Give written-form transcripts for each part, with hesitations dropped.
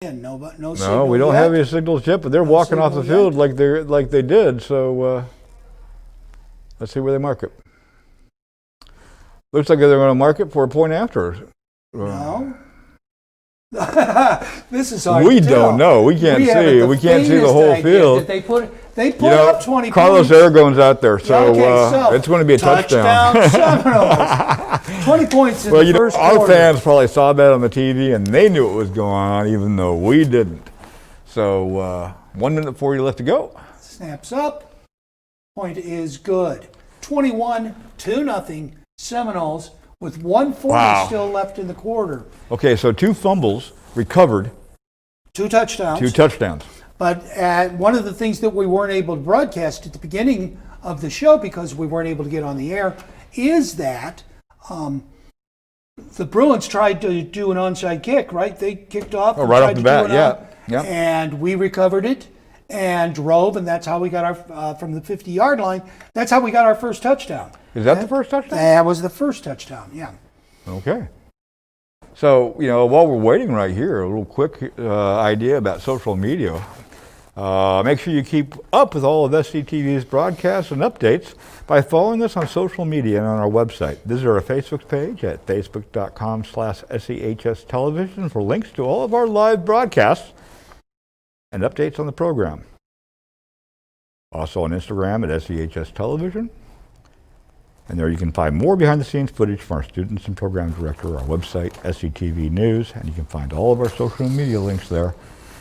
No signal No, we don't yet. have any signals yet, but they're walking off the field like they did. So let's see where they mark it. Looks like they're going to mark it for a point after. No. This is hard We to tell. don't know. We can't see. We can't see the whole field. They put up 20 Carlos points. Aragon's out there, so, so it's going to be a touchdown. Seminoles. 20 points in the first our quarter. fans probably saw that on the TV, and they knew what was going on, even though we didn't. So 1 minute 40 left to go. Snaps up. Point is good. 21-0 Seminoles with 1:40 still left in the quarter. Okay, so 2 fumbles recovered. 2 touchdowns. 2 touchdowns. But one of the things that we weren't able to broadcast at the beginning of the show because we weren't able to get on the air is that the Bruins tried to do an onside kick, right? They kicked off. Right off the bat, yeah. And we recovered it and drove, and that's how we got our, from the 50-yard line, that's how we got our first touchdown. Is that the first touchdown? That was the first touchdown, yeah. Okay. So, while we're waiting right here, a little quick idea about social media. Make sure you keep up with all of SCTV's broadcasts and updates by following us on social media and on our website. Visit our Facebook page at facebook.com/SEHS Television for links to all of our live broadcasts and updates on the program. Also on Instagram at SEHS Television. And there you can find more behind-the-scenes footage from our students and program director, our website, SCTV News, and you can find all of our social media links there.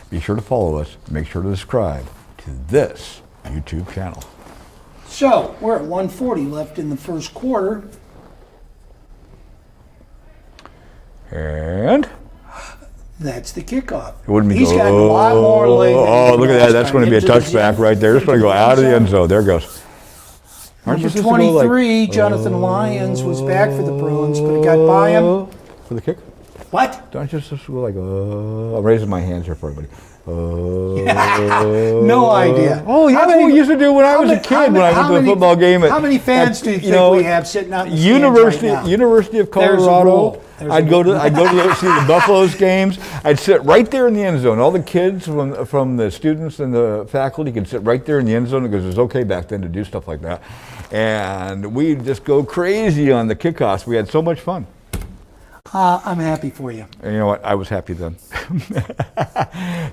Be sure to follow us. Make sure to subscribe to this YouTube channel. So, we're at 1:40 left in the first quarter. And that's the kickoff. It wouldn't be He's got a lot more leg. Oh, look at that. That's going to be a touchback right there. It's going to go out of the end zone. There it goes. Number 23, Jonathan Lyons, was back for the Bruins, but it got by him. For the kick? What? Don't you just go like, I'm raising my hands here for everybody. No idea. Oh, yeah, that's what we used to do when I was a kid, when I went to a football game. How many fans do you think we have sitting out in the stands right now? University of Colorado. I'd go to see the Buffaloes games. I'd sit right there in the end zone. All the kids from the students and the faculty could sit right there in the end zone because it was okay back then to do stuff like that. And we'd just go crazy on the kickoffs. We had so much fun. I'm happy for you. And you know what? I was happy then.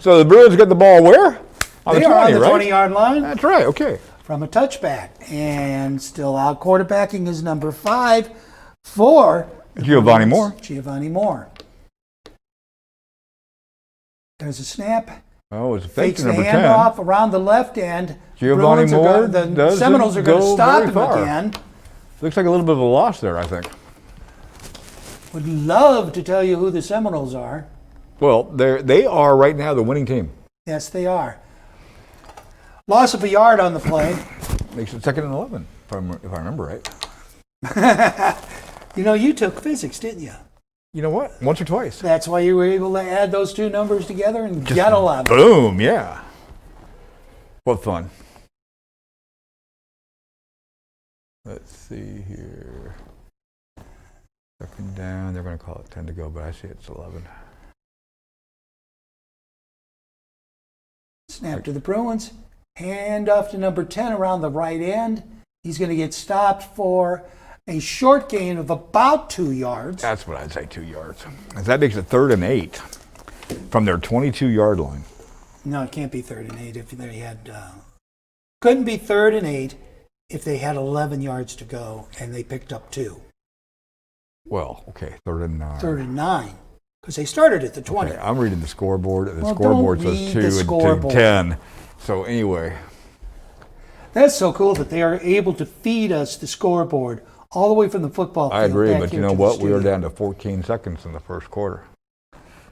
So the Bruins got the ball where? On the 20, on the right? 20-yard line. That's right. Okay. From a touchback, and still out quarterbacking is number 5 for Giovanni Moore. Giovanni Moore. There's a snap. Oh, it's a fake Fakes to the number 10. handoff around the left end. Giovanni Moore. The Seminoles are going to stop him again. Looks like a little bit of a loss there, I think. Would love to tell you who the Seminoles are. Well, they are right now the winning team. Yes, they are. Loss of a yard on the play. Makes it 2nd and 11, if I remember right. You took physics, didn't you? You know what? Once or twice. That's why you were able to add those two numbers together and get 11. Boom, yeah. What fun. Let's see here. 2nd down. They're going to call it 10 to go, but I see it's 11. Snap to the Bruins. Hand off to number 10 around the right end. He's going to get stopped for a short gain of about 2 yards. That's what I'd say, 2 yards. That makes it 3rd and 8 from their 22-yard line. No, it can't be 3rd and 8 if they had... couldn't be 3rd and 8 if they had 11 yards to go and they picked up 2. Well, okay, 3rd and 9. 3rd and 9, because they started at the 20. Okay, I'm reading the scoreboard. The scoreboard says 2 and 10. So anyway. That's so cool that they are able to feed us the scoreboard all the way from the football field. I agree, but you know what? We were down to 14 seconds in the first quarter.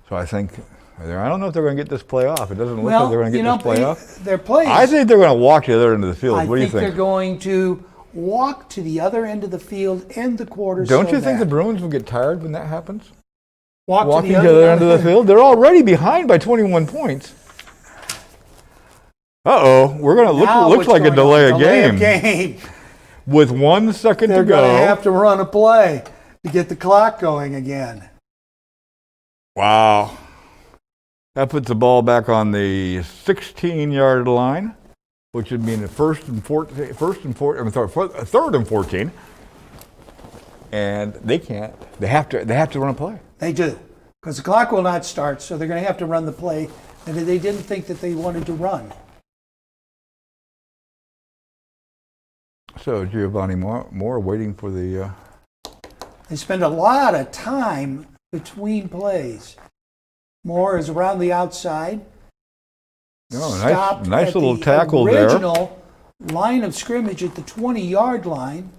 So I think, I don't know if they're going to get this play off. It doesn't look like they're going to get this play off. Their plays. I think they're going to walk to the other end of the field. What do you think? I think they're going to walk to the other end of the field, end the quarter. Don't you think the Bruins will get tired when that happens? Walking to the other end of the field? They're already behind by 21 points. Uh-oh, we're going to looks like a delay of game. With 1 second to go. They're going to have to run a play to get the clock going again. Wow. That puts the ball back on the 16-yard line, which would mean third and 14. And they can't. They have to run a play. They do, because the clock will not start, so they're going to have to run the play that they didn't think that they wanted to run. So Giovanni Moore waiting for the... They spend a lot of time between plays. Moore is around the outside. Nice little tackle there. Original line of scrimmage at the 20-yard line.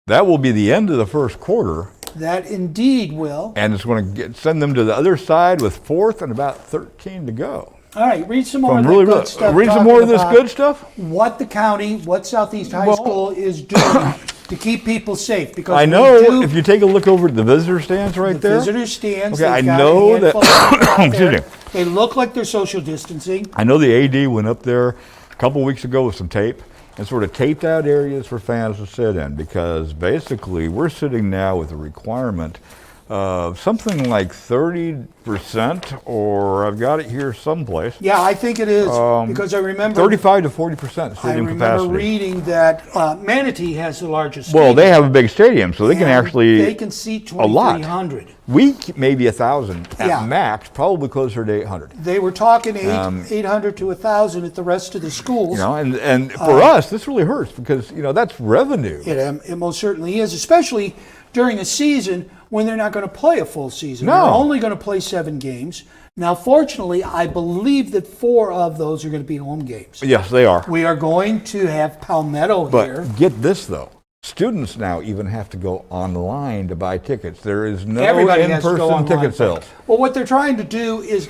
That will be the end of the first quarter. That indeed will. And it's going to send them to the other side with 4th and about 13 to go. All right, read some more of Really, good stuff. read some more of this good stuff? What the county, what Southeast High School is doing to keep people safe. Because I know, if you take a look over at the visitor stands right there. Visitor stands. Okay, I got know a that. handful of Excuse me. They look like they're social distancing. I know the AD went up there a couple weeks ago with some tape and sort of taped out areas for fans to sit in, because basically we're sitting now with a requirement of something like 30%, or I've got it here someplace. Yeah, I think it is, because I remember 35 to 40% stadium capacity. I remember reading that Manatee has the largest Well, stadium. they have a big stadium, so they can actually they can seat a lot. 2,300. We maybe 1,000 at Yeah. max, probably closer to 800. They were talking 800 to 1,000 at the rest of the schools. You know, and for us, this really hurts because that's revenue. It most certainly is, especially during a season when they're not going to play a full season. No. They're only going to play 7 games. Now, fortunately, I believe that 4 of those are going to be home games. Yes, they are. We are going to have Palmetto But here. get this, though. Students now even have to go online to buy tickets. There is no Everybody has to go in-person online. ticket sales. Well, what they're trying to do is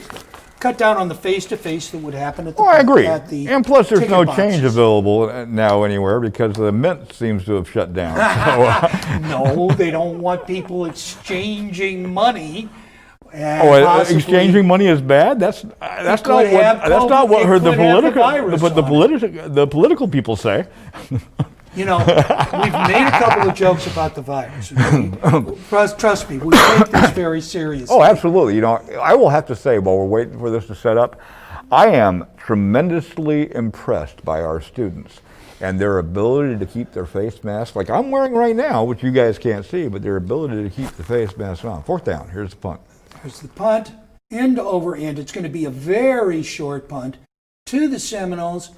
cut down on the face-to-face that would happen at the I agree. at the And plus, there's ticket no boxes. change available now anywhere because the Mint seems to have shut down. So, No, they don't want people exchanging money. And oh, possibly- exchanging money is bad. That's not could have what it heard the could have the political virus the political people say. You know, we've made a couple of jokes about the virus. Trust me, we take this very seriously. Oh, absolutely. I will have to say, while we're waiting for this to set up, I am tremendously impressed by our students and their ability to keep their face masks, like I'm wearing right now, which you guys can't see, but their ability to keep the face mask on. 4th down. Here's the punt. There's the punt, end over end. It's going to be a very short punt to the Seminoles.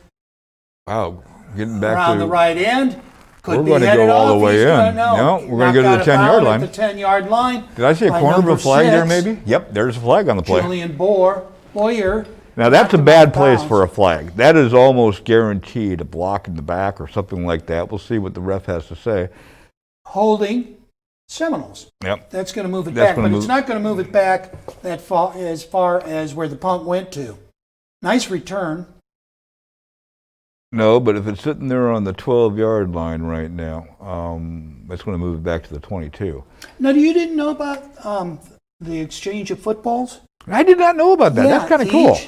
Wow. Getting back Around to the right end. We're going to go all the way in. No, we're going to go to the 10-yard line. At the 10-yard line. Did I see a by corner of a number flag there 6, maybe? Yep, there's a flag on the play. Julian Boyer. Now that's a knocked him bad out of place bounds. for a flag. That is almost guaranteed a block in the back or something like that. We'll see what the ref has to say. Holding Seminoles. Yep. That's going to move it That's back, gonna but move- it's not going to move it back that far as where the punt went to. Nice return. No, but if it's sitting there on the 12-yard line right now, it's going to move it back to the 22. Now, you didn't know about the exchange of footballs? I did not know about that. Yeah, That's kind of cool.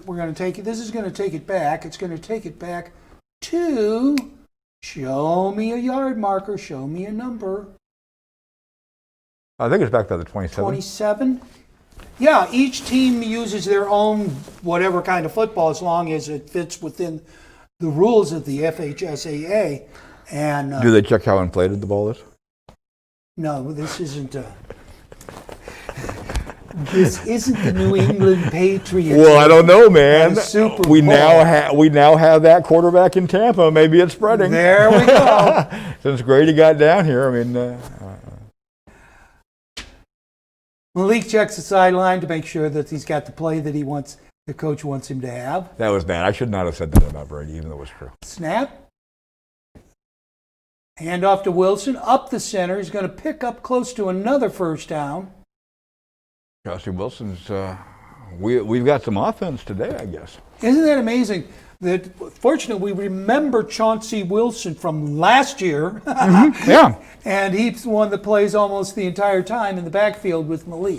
We're going to take it. This is going to take it back. It's going to take it back to show me a yard marker, show me a number. I think it's back to the 27. 27? Yeah, each team uses their own whatever kind of football as long as it fits within the rules of the FHSAA. And Do they check how inflated the ball is? no, this isn't. This isn't the New England Patriots. Well, I don't know, man. And a Super We Bowl. now have that quarterback in Tampa. Maybe it's spreading. There we go. Since Grady got down here, I mean. Malik checks the sideline to make sure that he's got the play that the coach wants him to have. That was bad. I should not have said that about Brady, even though it was true. Snap. Hand off to Wilson. Up the center. He's going to pick up close to another first down. Joshua Wilson's. We've got some offense today, I guess. Isn't that amazing? That fortunately we remember Chauncey Wilson from last year. Yeah. And he's the one that plays almost the entire time in the backfield with Malik.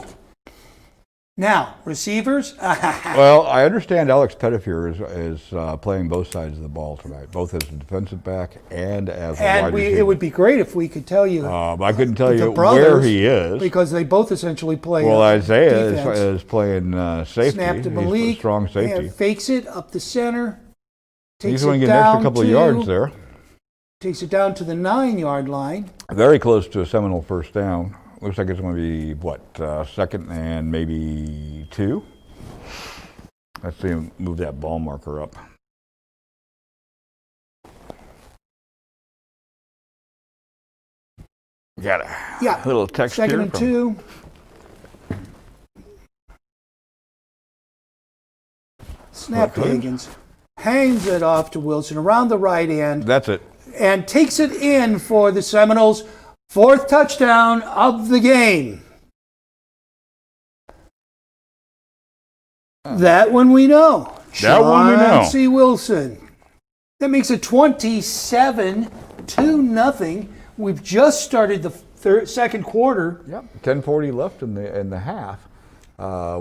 Now, receivers. Well, I understand Alex Pettifer is playing both sides of the ball tonight, both as a defensive back and as a wide receiver. It would be great if we could tell you. I couldn't tell the you brothers, where he is. because they both essentially play. Well, Isaiah defense. is playing safety. Snap to He's a Malik. strong safety. Fakes it up the center. He's going to get an extra couple of yards there. Takes it down to the 9-yard line. Very close to a Seminole first down. Looks like it's going to be, second and maybe 2? Let's see him move that ball marker up. Got a little text here. Second and 2. Snap to Higgins. Hangs it off to Wilson around the right end. That's it. And takes it in for the Seminoles' 4th touchdown of the game. That one we know. That one we know. C. Wilson. That makes it 27-0. We've just started the second quarter. Yep. 10:40 left in the half.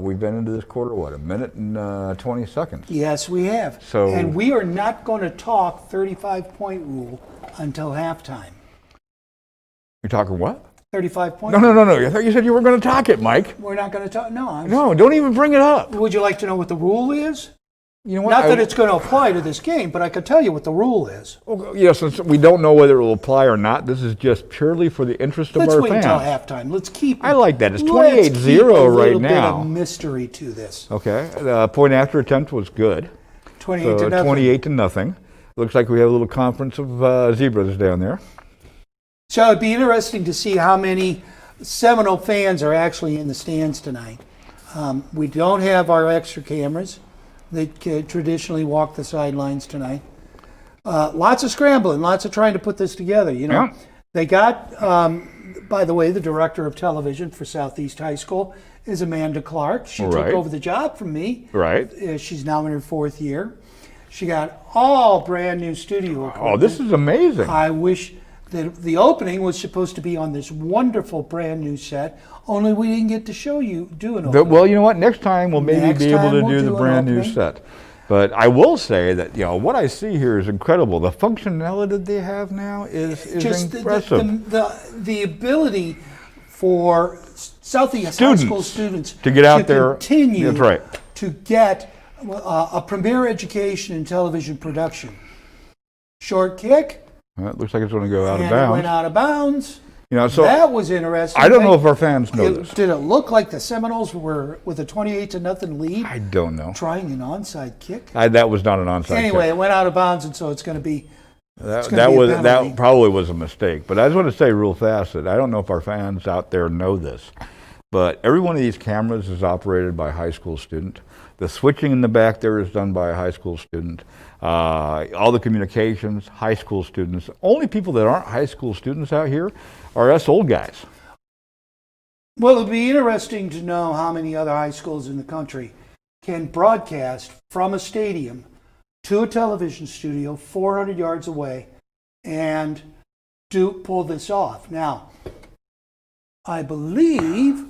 We've been into this quarter, a minute and 20 seconds. Yes, we have. And we are not going to talk 35-point rule until halftime. You're talking what? 35-point. No. I thought you said you were going to talk it, Mike. We're not going to talk. No, don't even bring it up. Would you like to know what the rule is? You know what? Not that it's going to apply to this game, but I could tell you what the rule is. Yes, we don't know whether it will apply or not. This is just purely for the interest of our fans. Let's wait until halftime. Let's keep. I like that. It's 28-0 right now. Let's keep a little bit of mystery to this. Okay. The point after attempt was good. 28-0. Looks like we have a little conference of zebras down there. So it'd be interesting to see how many Seminole fans are actually in the stands tonight. We don't have our extra cameras that traditionally walk the sidelines tonight. Lots of scrambling, lots of trying to put this together. Yeah. They got, by the way, the director of television for Southeast High School is Amanda Clark. She took over the job from me. Right. She's now in her 4th year. She got all brand new studio equipment. Oh, this is amazing. I wish that the opening was supposed to be on this wonderful brand new set, only we didn't get to show you do an opening. Well, you know what? Next time we'll maybe be able to do the brand new set. But I will say that what I see here is incredible. The functionality that they have now is just impressive. The ability for Southeast High School students to get out there, continue that's right, to get a premier education in television production. Short kick. Well, it looks like it's going to go out of and bounds. It went out of bounds. So that was interesting. I don't know if our fans know this. Did it look like the Seminoles were with a 28-0 lead? I don't know. Trying an onside kick. That was not an onside kick. Anyway, it went out of bounds, and so it's going to be. That probably was a mistake. But I just want to say real fast that I don't know if our fans out there know this, but every one of these cameras is operated by a high school student. The switching in the back there is done by a high school student. All the communications, high school students. Only people that aren't high school students out here are us old guys. Well, it'll be interesting to know how many other high schools in the country can broadcast from a stadium to a television studio 400 yards away and pull this off. Now, I believe,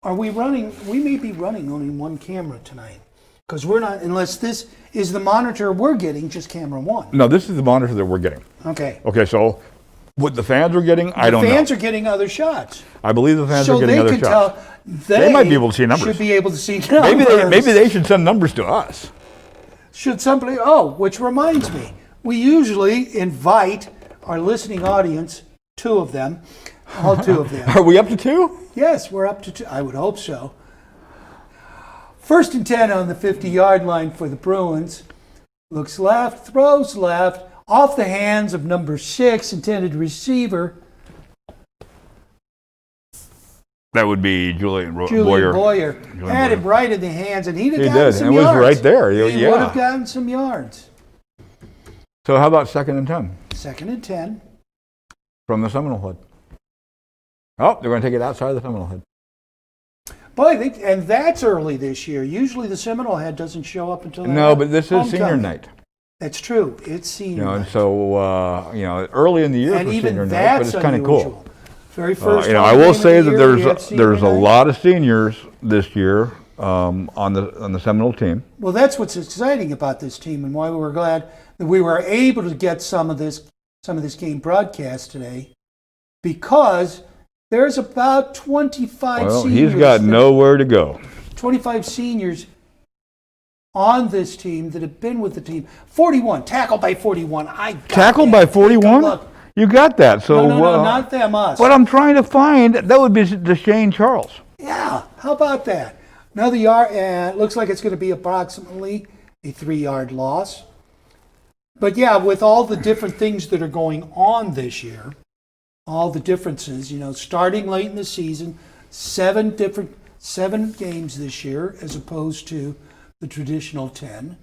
we may be running only one camera tonight. Because we're not, unless this is the monitor we're getting, just camera 1. No, this is the monitor that we're getting. Okay. Okay, so what the fans are getting, I don't know. The fans are getting other shots. I believe the fans are getting other shots. They might be able to see numbers. Should be able to see numbers. Maybe they should send numbers to us. Should somebody, which reminds me, we usually invite our listening audience, 2 of them, all 2 of them. Are we up to 2? Yes, we're up to 2. I would hope so. 1st and 10 on the 50-yard line for the Bruins. Looks left, throws left, off the hands of number 6, intended receiver. That would be Julian Boyer. Had him right in the hands, and he'd have gotten some yards. It was right there. He would have gotten some yards. So how about 2nd and 10? 2nd and 10. From the Seminole head. Oh, they're going to take it outside the Seminole head. Boy, and that's early this year. Usually the Seminole head doesn't show up until but this is senior night. That's true. It's senior night. And so early in the year for senior night, but it's kind of cool. Very first. I home will game of say the that year, we had there's a senior night. lot of seniors this year on the Seminole team. Well, that's what's exciting about this team, and why we were glad that we were able to get some of this game broadcast today, because there's about 25 Well, seniors. he's got nowhere to go. 25 seniors on this team that have been with the team. 41, tackled by 41. I got Tackled that. by Take a 41? look. You got that. So No, not them, us. What I'm trying to find, that would be Deshane Charles. Yeah, how about that? Another yard, and looks like it's going to be approximately a 3-yard loss. But yeah, with all the different things that are going on this year, all the differences, starting late in the season, 7 games this year as opposed to the traditional 10.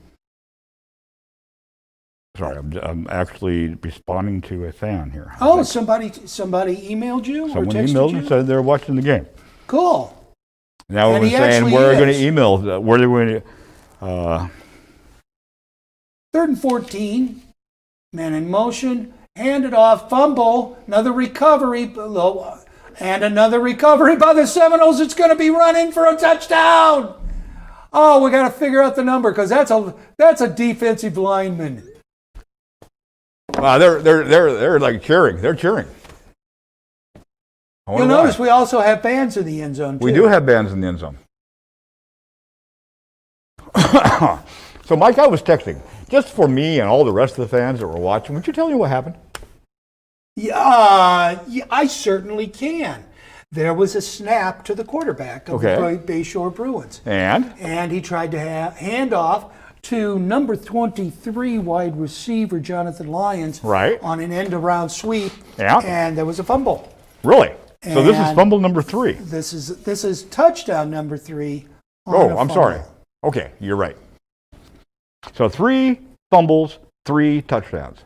Sorry, I'm actually responding to a fan here. Oh, somebody emailed you or Someone texted emailed you? and said they're watching the game. Cool. Now And we're he saying actually we're going to is. email. Where they're going to. 3rd and 14, man in motion, hand it off, fumble, another recovery, and another recovery by the Seminoles. It's going to be running for a touchdown. Oh, we got to figure out the number because that's a defensive lineman. Wow, they're like cheering. They're cheering. I You'll wonder why. notice we also have bands in the end zone too. We do have bands in the end zone. So, Mike, I was texting. Just for me and all the rest of the fans that were watching, would you tell me what happened? Yeah, I certainly can. There was a snap to the quarterback of the Bayshore Bruins. And he tried to hand off to number 23 wide receiver Jonathan Lyons on an end-around sweep, and there was a fumble. Really? So this is fumble number 3. This is touchdown number 3. I'm sorry. Okay, you're right. So 3 fumbles, 3 touchdowns.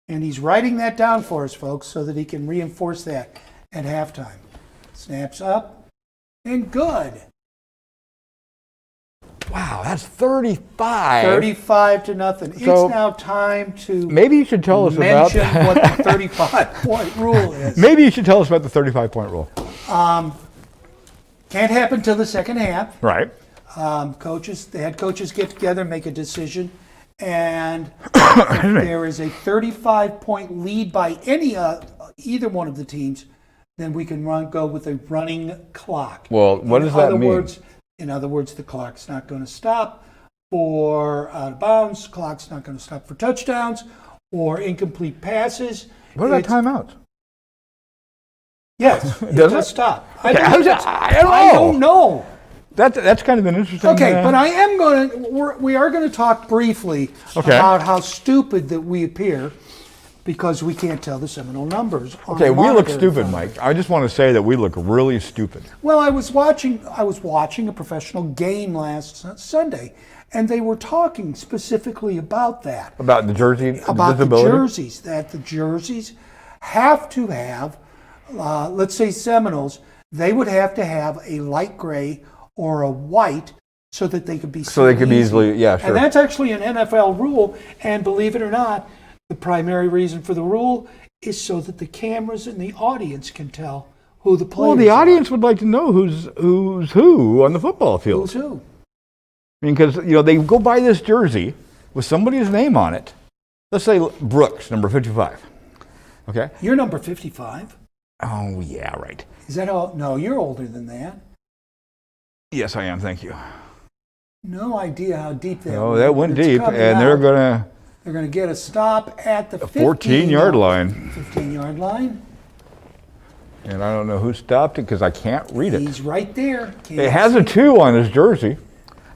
And he's writing that down for us, folks, so that he can reinforce that at halftime. Snaps up, and good. Wow, that's 35. 35-0. It's now time to maybe you should tell us mention about what the 35-point rule is. Maybe you should tell us about the 35-point rule. Can't happen till the second half. Right. The head coaches get together, make a decision, and if there is a 35-point lead by either one of the teams, then we can go with a running clock. Well, what does that mean? In other words, the clock's not going to stop for out of bounds. The clock's not going to stop for touchdowns or incomplete passes. What about timeouts? Yes, it does stop. Okay, I don't know. That's kind of an interesting. Okay, but we are going to talk briefly about how stupid that we appear because we can't tell the Seminole numbers. Okay, we look stupid, Mike. I just want to say that we look really stupid. Well, I was watching a professional game last Sunday, and they were talking specifically about that. About the jersey about visibility? The jerseys, that the jerseys have to have, let's say Seminoles, they would have to have a light gray or a white so that they could be so they could be easily, yeah, sure. And that's actually an NFL rule, and believe it or not, the primary reason for the rule is so that the cameras and the audience can tell who the players are. Well, the audience would like to know who's who on the football field. Who's who? I mean, because they go buy this jersey with somebody's name on it. Let's say Brooks, number 55. Okay. You're number 55. Oh yeah, right. Is that all? No, you're older than that. Yes, I am. Thank you. No idea how deep that went. Oh, that went deep, and they're gonna get a stop at the 14-yard line. 15-yard line. And I don't know who stopped it because I can't read it. He's right there. It has a 2 on his jersey.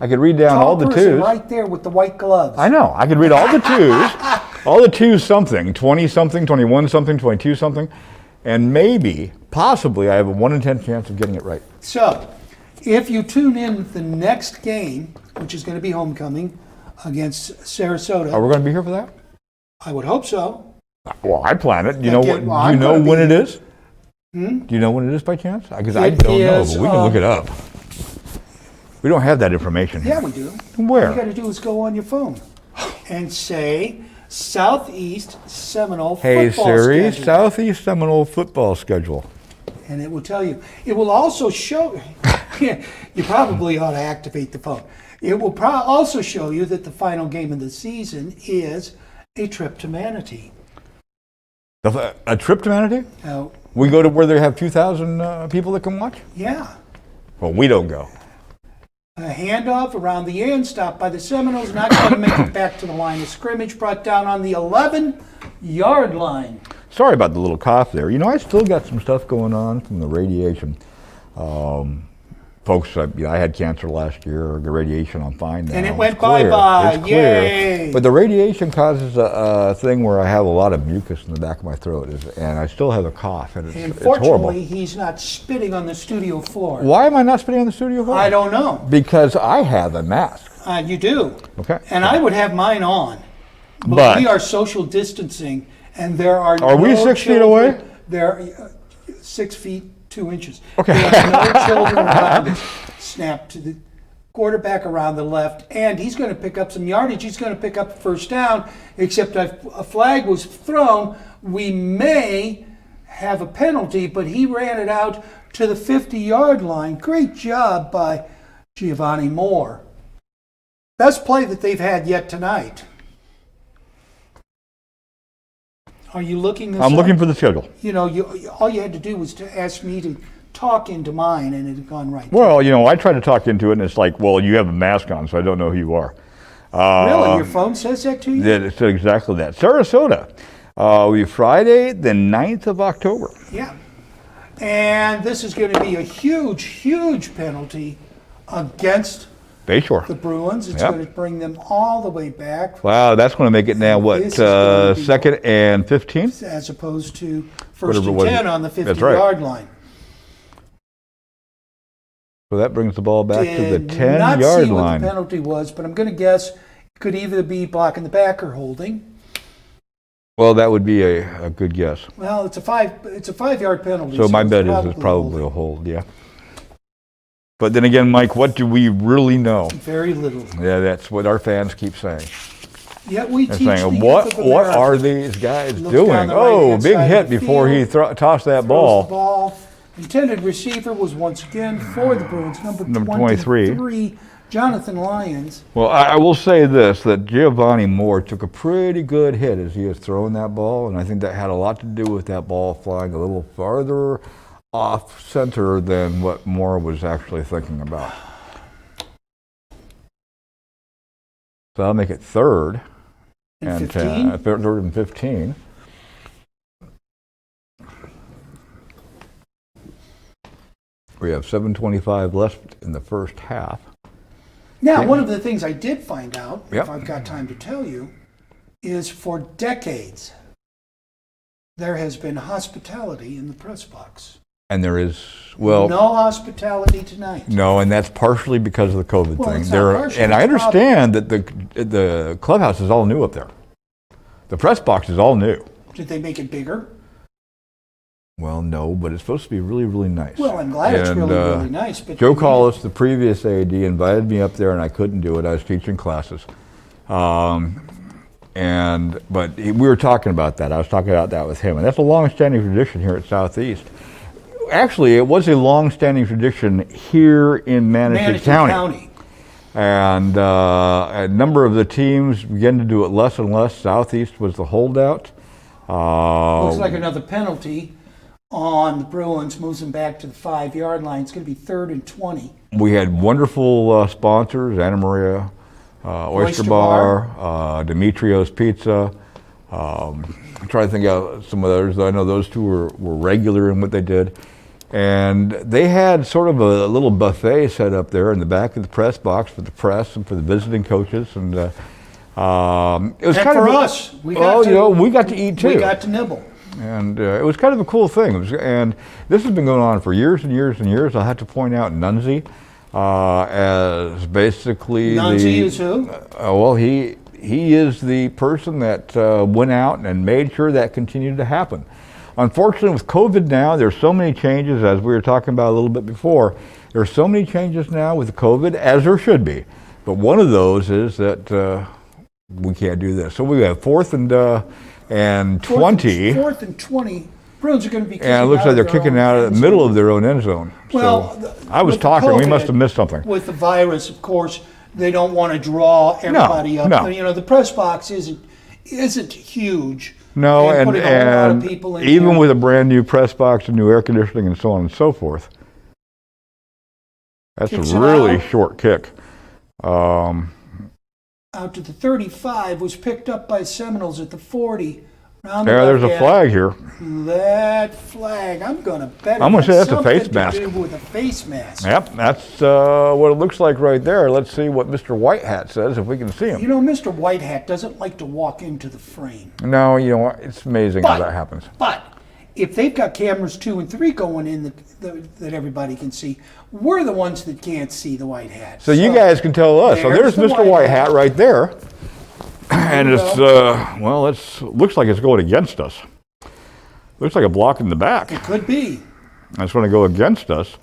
I could read down all the 2s. Right there with the white gloves. I know. I could read all the 2s. All the 2s something. 20-something, 21-something, 22-something. And maybe, possibly, I have a 1 in 10 chance of getting it right. So, if you tune in the next game, which is going to be homecoming against Sarasota. Are we going to be here for that? I would hope so. Well, I plan it. Do you know when it is? Do you know when it is by chance? Because I don't know, but we can look it up. We don't have that information here. Yeah, we do. Where? All you got to do is go on your phone and say Southeast Seminole Hey football Siri, schedule. Southeast Seminole football schedule. And it will tell you. It will also show, you probably ought to activate the phone. It will also show you that the final game of the season is a trip to Manatee. A trip to Manatee? Now, We go to where they have 2,000 people that can watch? yeah. Well, we don't go. A handoff around the end, stopped by the Seminoles, not going to make it back to the line of scrimmage, brought down on the 11-yard line. Sorry about the little cough there. You know, I still got some stuff going on from the radiation. Folks, I had cancer last year. The radiation, I'm fine now. And it went It's clear. bye-bye. It's clear. Yay. But the radiation causes a thing where I have a lot of mucus in the back of my throat, and I still have a cough, and it's horrible. Unfortunately, he's not spitting on the studio floor. Why am I not spitting on the studio floor? I don't know. Because I have a mask. You do. Okay. And I would have mine on. But we are social distancing, and there are Are we 6 feet away? There are 6 feet 2 inches. Okay. There are no children around us. Snap to the quarterback around the left, and he's going to pick up some yardage. He's going to pick up first down, except a flag was thrown. We may have a penalty, but he ran it out to the 50-yard line. Great job by Giovanni Moore. Best play that they've had yet tonight. Are you looking this I'm up? looking for the schedule. You know, all you had to do was to ask me to talk into mine, and it had gone right. Well, you know, I try to talk into it, and it's like, well, you have a mask on, so I don't know who you are. Really? Your phone says that to you? It said exactly that. Sarasota, we Friday, the 9th of October. Yeah. And this is going to be a huge, huge penalty against Bayshore. the Bruins. It's Yep. going to bring them all the way back, Wow, that's going to make it now, what, This is gonna be- 2nd and 15? as opposed to first Whatever it and was. 10 on the That's right. 50-yard line. So that brings the ball back to the Did not 10-yard see what line. the penalty was, but I'm going to guess it could either be blocking the back or holding. Well, that would be a good guess. Well, it's a 5-yard penalty. So my it's bet is it's probably a hold, yeah. But then again, Mike, what do we really know? very little. Yeah, that's what our fans keep saying. Yet we They're teach saying, the what youth of what America. are these guys Look doing? down the Oh, right-hand big side of hit the before he field, tossed that Throws the ball. ball. Intended receiver was once again for the Bruins, number Number 23. 23, Jonathan Lyons. Well, I will say this, that Giovanni Moore took a pretty good hit as he was throwing that ball, and I think that had a lot to do with that ball flying a little farther off center than what Moore was actually thinking about. So I'll make it 3rd And 10, 15. 3rd and 15. We have 7:25 left in the first half. Now, one of the things I did find out, Yep. if I've got time to tell you, is for decades there has been hospitality in the press box. And there is, well, No hospitality tonight. no, and that's partially because of the COVID Well, thing. it's not partial, And I it's understand that the clubhouse is all new up there. The press box is all new. Did they make it bigger? Well, no, but it's supposed to be really, really nice. Well, I'm glad it's And, really, really nice. But Joe Collis, the previous AD, invited me up there, and I couldn't do it. I was teaching classes. But we were talking about that. I was talking about that with him, and that's a long-standing tradition here at Southeast. Actually, it was a long-standing tradition here in Manatee County. And a number of the teams began to do it less and less. Southeast was the holdout. Looks like another penalty on the Bruins, moves them back to the 5-yard line. It's going to be 3rd and 20. We had wonderful sponsors, Anna Maria Oyster Bar, Demetrio's Pizza. I'm trying to think out some others. I know those two were regular in what they did. And they had sort of a little buffet set up there in the back of the press box for the press and for the visiting coaches. And it was And kind for of us, we got well, to, you know, we got to eat too. We got to nibble. And it was kind of a cool thing. And this has been going on for years and years and years. I'll have to point out Nunzi as basically Nunzi is who? Well, he is the person that went out and made sure that continued to happen. Unfortunately, with COVID now, there's so many changes, as we were talking about a little bit before. There are so many changes now with COVID, as there should be. But one of those is that we can't do this. So we have 4th and 20. 4th and 20. Bruins are going to be kicking And it looks out like of they're their kicking own out of end the middle zone. of their own end zone. Well, So I was with talking. We COVID, must have missed something. With the virus, of course, they don't want to draw everybody up. no. You know, the press box isn't huge. No, and putting a whole lot of people in even there. with a brand new press box and new air conditioning and so on and so forth, that's Kicks a it really out. short kick. Out to the 35, was picked up by Seminoles at the 40. Round the Yeah, there's left a end. flag here. That flag, I'm going to bet I'm gonna say that's a something face mask. to do with a face mask. Yep, that's what it looks like right there. Let's see what Mr. Whitehat says, if we can see him. You know, Mr. Whitehat doesn't like to walk into the frame. No, you know what? It's amazing how that happens. But if they've got cameras 2 and 3 going in that everybody can see, we're the ones that can't see the white hat. So you guys can tell us. So there's there's the Mr. white Whitehat right there. And it's, well, looks like it's going against us. Looks like a block in the back. It could be. That's going to go against us.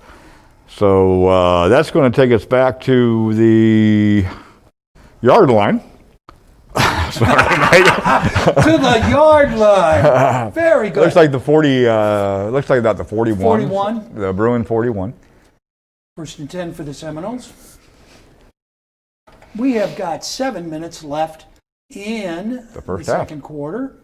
So that's going to take us back to the yard line. To the yard line. Very good. Looks like the 40. Looks like about the 41. 41. The Bruin 41. 1st and 10 for the Seminoles. We have got 7 minutes left in The first half. second quarter.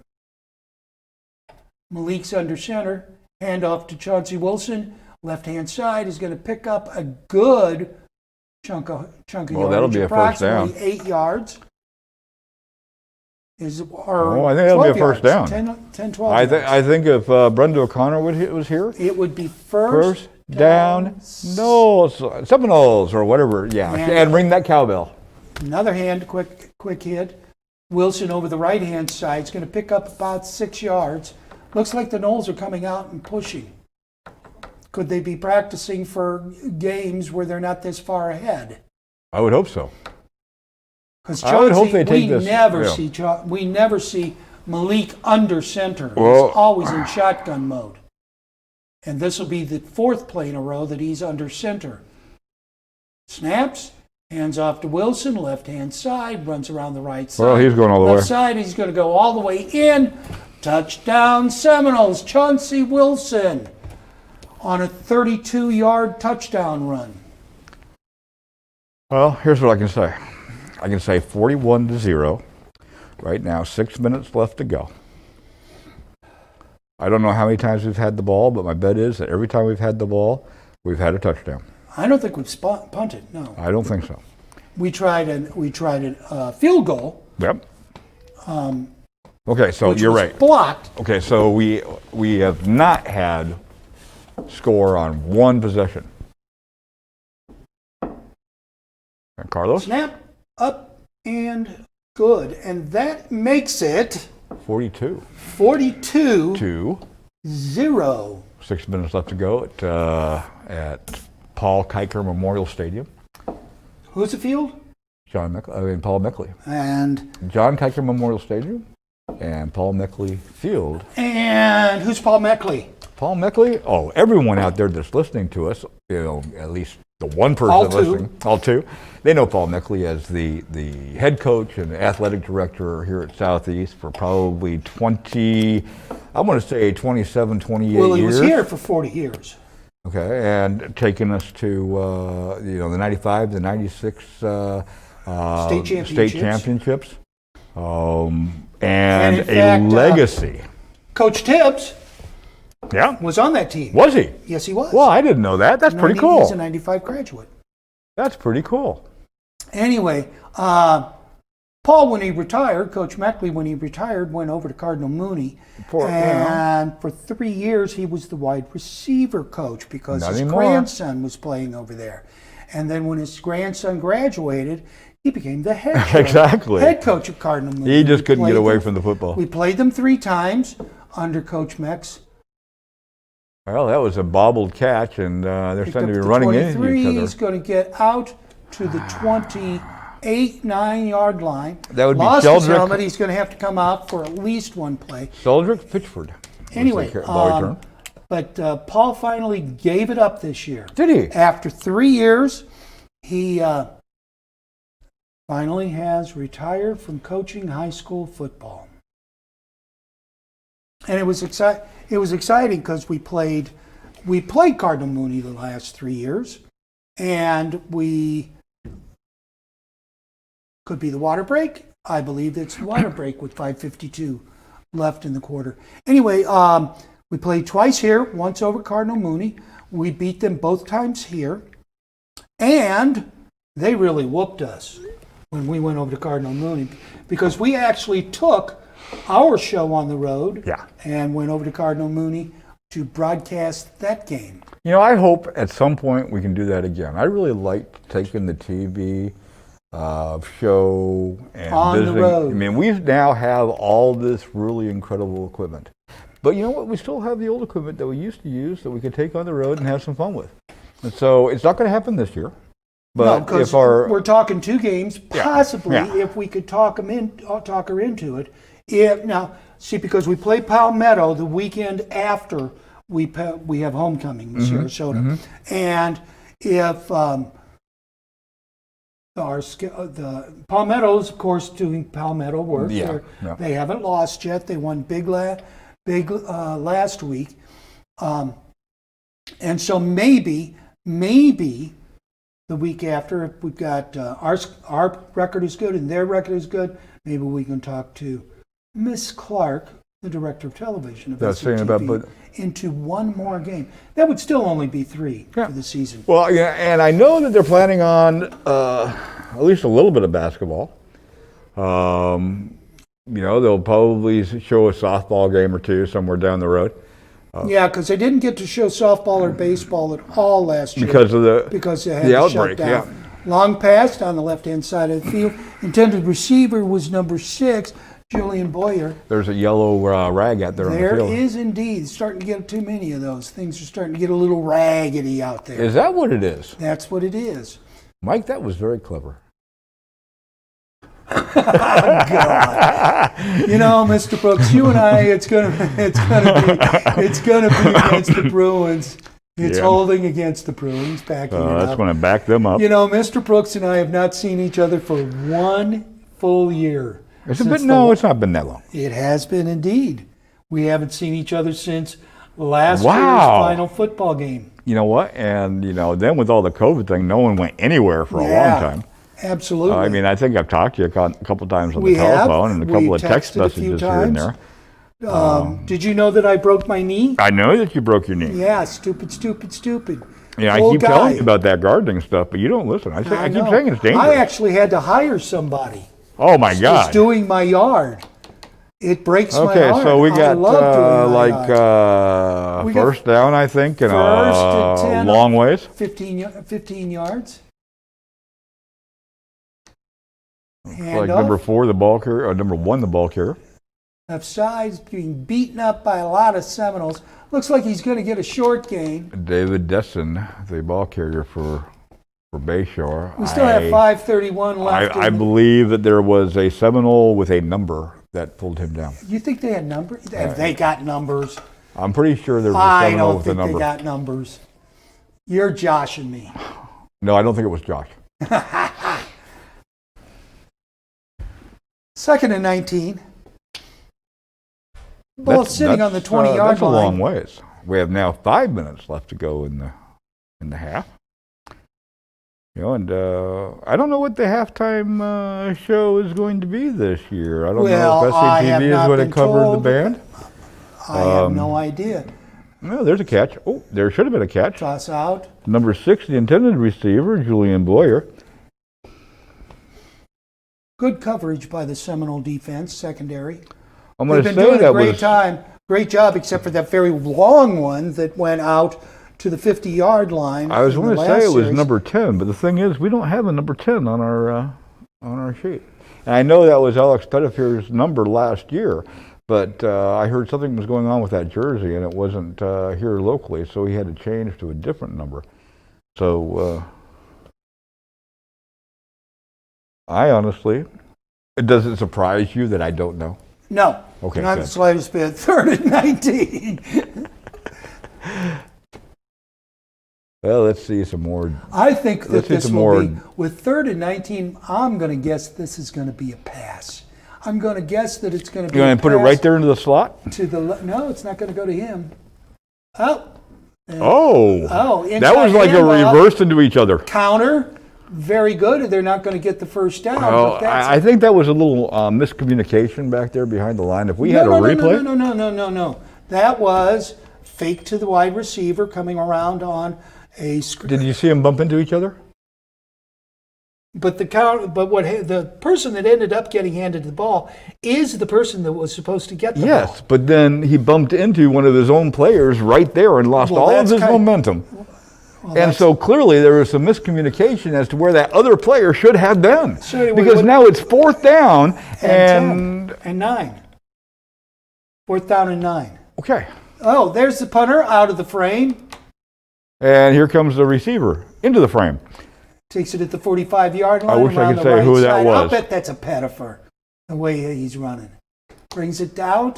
Malik's under center. Handoff to Chauncey Wilson. Left-hand side is going to pick up a good chunk of Well, yardage. that'll be a first down. Approximately 8 yards. I think that'll be a first down. 10, 12 I yards. think if Brenda O'Connor was here, It would be first down, no, Seminoles or whatever. Yeah, And- and ring that cowbell. Another hand, quick hit. Wilson over the right-hand side is going to pick up about 6 yards. Looks like the Knolls are coming out and pushing. Could they be practicing for games where they're not this far ahead? I would hope so. Because I would hope they take this, we never see Malik under center. Well- He's always in shotgun mode. And this will be the 4th play in a row that he's under center. Snaps, hands off to Wilson, left-hand side, runs around the right side. Well, he's going all the way. Left side, he's going to go all the way in. Touchdown Seminoles, Chauncey Wilson on a 32-yard touchdown run. Well, here's what I can say. I can say 41-0. Right now, 6 minutes left to go. I don't know how many times we've had the ball, but my bet is that every time we've had the ball, we've had a touchdown. I don't think we've punted, no. I don't think so. We tried a field goal. Yep. Okay, so Which you're was right. blocked. Okay, so we have not had score on one possession. And Carlos? Snap, up, and good. And that makes it 42. 42-0. 6 minutes left to go at Paul Kiker Memorial Stadium. Who's the field? Paul Meckley. And John Kiker Memorial Stadium and Paul Meckley Field. who's Paul Meckley? Paul Meckley? Oh, everyone out there that's listening to us, you know, at least the one person All two. listening, all two, they know Paul Meckley as the head coach and athletic director here at Southeast for probably 27, 28 years. Well, he was here for 40 years. Okay, and taking us to the 95, the 96 State championships, and in fact, legacy. Coach Tibbs Yeah, was on that team. was he? Yes, he was. Well, I didn't know that. That's pretty He's cool. a 95 graduate. That's pretty cool. Anyway, Paul, when he retired, Coach Meckley, when he retired, went over to Cardinal Mooney. And for 3 years, he was the wide receiver coach because Not his anymore. grandson was playing over there. And then when his grandson graduated, he became the head coach. Exactly. Head coach of Cardinal Mooney. He just couldn't get played away them- from the football. We played them 3 times under Coach Mex. Well, that was a bobbled catch, and they're Picked starting up to be the running 23. into each He's other. going to get out to the 28-9 yard line. That would be Lost his Sheldrick. helmet. He's going to have to come out for at least one play. Seldrick Pitchford. was Anyway, the ball return. but Paul finally gave it up this year. Did he? After 3 years, he finally has retired from coaching high school football. And it was exciting because we played Cardinal Mooney the last 3 years, and we could be the water break. I believe it's the water break with 5:52 left in the quarter. Anyway, we played twice here, once over Cardinal Mooney. We beat them both times here, and they really whooped us when we went over to Cardinal Mooney because we actually took our show on the road and went over to Cardinal Mooney to broadcast that game. You know, I hope at some point we can do that again. I really liked taking the TV show and on visiting. the road. I mean, we now have all this really incredible equipment. But you know what? We still have the old equipment that we used to use that we could take on the road and have some fun with. And so it's not going to happen this year. But no, if our we're talking 2 games, possibly if we could talk her into it. Because we play Palmetto the weekend after we have homecoming in Sarasota, and if the Palmetto's, of course, doing Palmetto work. They haven't lost yet. They won big last week, and so maybe the week after, if we've got our record is good and their record is good, maybe we can talk to Miss Clark, the director of television of SCTV, into one more game. That would still only be 3 for the season. Well, yeah, and I know that they're planning on at least a little bit of basketball. You know, they'll probably show a softball game or 2 somewhere down the road. Because they didn't get to show softball or baseball at all last year because they had the to outbreak. shut down. Long pass on the left-hand side of the field. Intended receiver was number 6, Julian Boyer. There's a yellow rag out there on the field. There is indeed. Starting to get too many of those. Things are starting to get a little raggedy out there. Is that what it is? That's what it is. Mike, that was very clever. Oh, God. You know, Mr. Brooks, you and I, it's gonna be against the Bruins. It's holding against the Bruins, backing it up. That's going to back them up. You know, Mr. Brooks and I have not seen each other for 1 full year. It's not been that long. It has been indeed. We haven't seen each other since last year's final football game. You know what? And, you know, then with all the COVID thing, no one went anywhere for a long time. Absolutely. I mean, I think I've talked to you a couple times on the telephone and a couple of text messages here and there. Did you know that I broke my knee? I know that you broke your knee. Yeah, stupid. Yeah, I keep telling you about that gardening stuff, but you don't listen. I keep saying it's dangerous. I actually had to hire somebody. Oh, my God. Who's doing my yard. It breaks my heart. Okay, so we got We first down, I think, and first and 10, long ways. 15 yards. Like number 4, the ball carrier, or number 1, the ball carrier. Left side's being beaten up by a lot of Seminoles. Looks like he's going to get a short gain. David Desson, the ball carrier for Bayshore. We still have 5:31 left. I believe that there was a Seminole with a number that pulled him down. You think they had numbers? They got numbers. I'm pretty sure there was a Seminole with a number. I don't think they got numbers. You're joshing me. No, I don't think it was Josh. 2nd and 19. Ball sitting on the 20-yard line. That's a long ways. We have now 5 minutes left to go in the half. You know, and I don't know what the halftime show is going to be this year. I don't know if SCTV is going to cover the band. I have no idea. No, there's a catch. Oh, there should have been a catch. Toss out. Number 6, the intended receiver, Julian Boyer. Good coverage by the Seminole defense, secondary. I'm going to say doing that a great job, except for that very long one that went out to the 50-yard line. I was going to say it was number 10, but the thing is, we don't have a number 10 on our sheet. And I know that was Alex Pettifier's number last year, but I heard something was going on with that jersey, and it wasn't here locally, so he had to change to a different number. So I honestly, does it surprise you that I don't know? No. Okay. Not the slightest bit. 3rd and 19. Well, let's see some more. I think that Let's see this some will more. be, with 3rd and 19, I'm going to guess this is going to be a pass. I'm going to guess that it's going to be You a want to put it pass right there into the slot? to the no, it's not going to go to him. Oh. Oh, that inside was like a handoff. reversed into each other. Counter. Very good. They're not going to get the first down. Well, but that's I think that was a little miscommunication back there behind the line. If we had a replay, No. That was fake to the wide receiver coming around on a screen. did you see them bump into each other? But the person that ended up getting handed the ball is the person that was supposed to get the Yes, ball. but then he bumped into one of his own players right there and lost all of that's his momentum. And so clearly there was some miscommunication as to where that other player should have been. Because now it's 4th down and 9. 4th down and 9. Okay. Oh, there's the punter out of the frame. And here comes the receiver into the frame. Takes it at the 45-yard line. I wish I around could the say right who that side. was. I'll bet that's a Pettifer, the way he's running. Brings it down.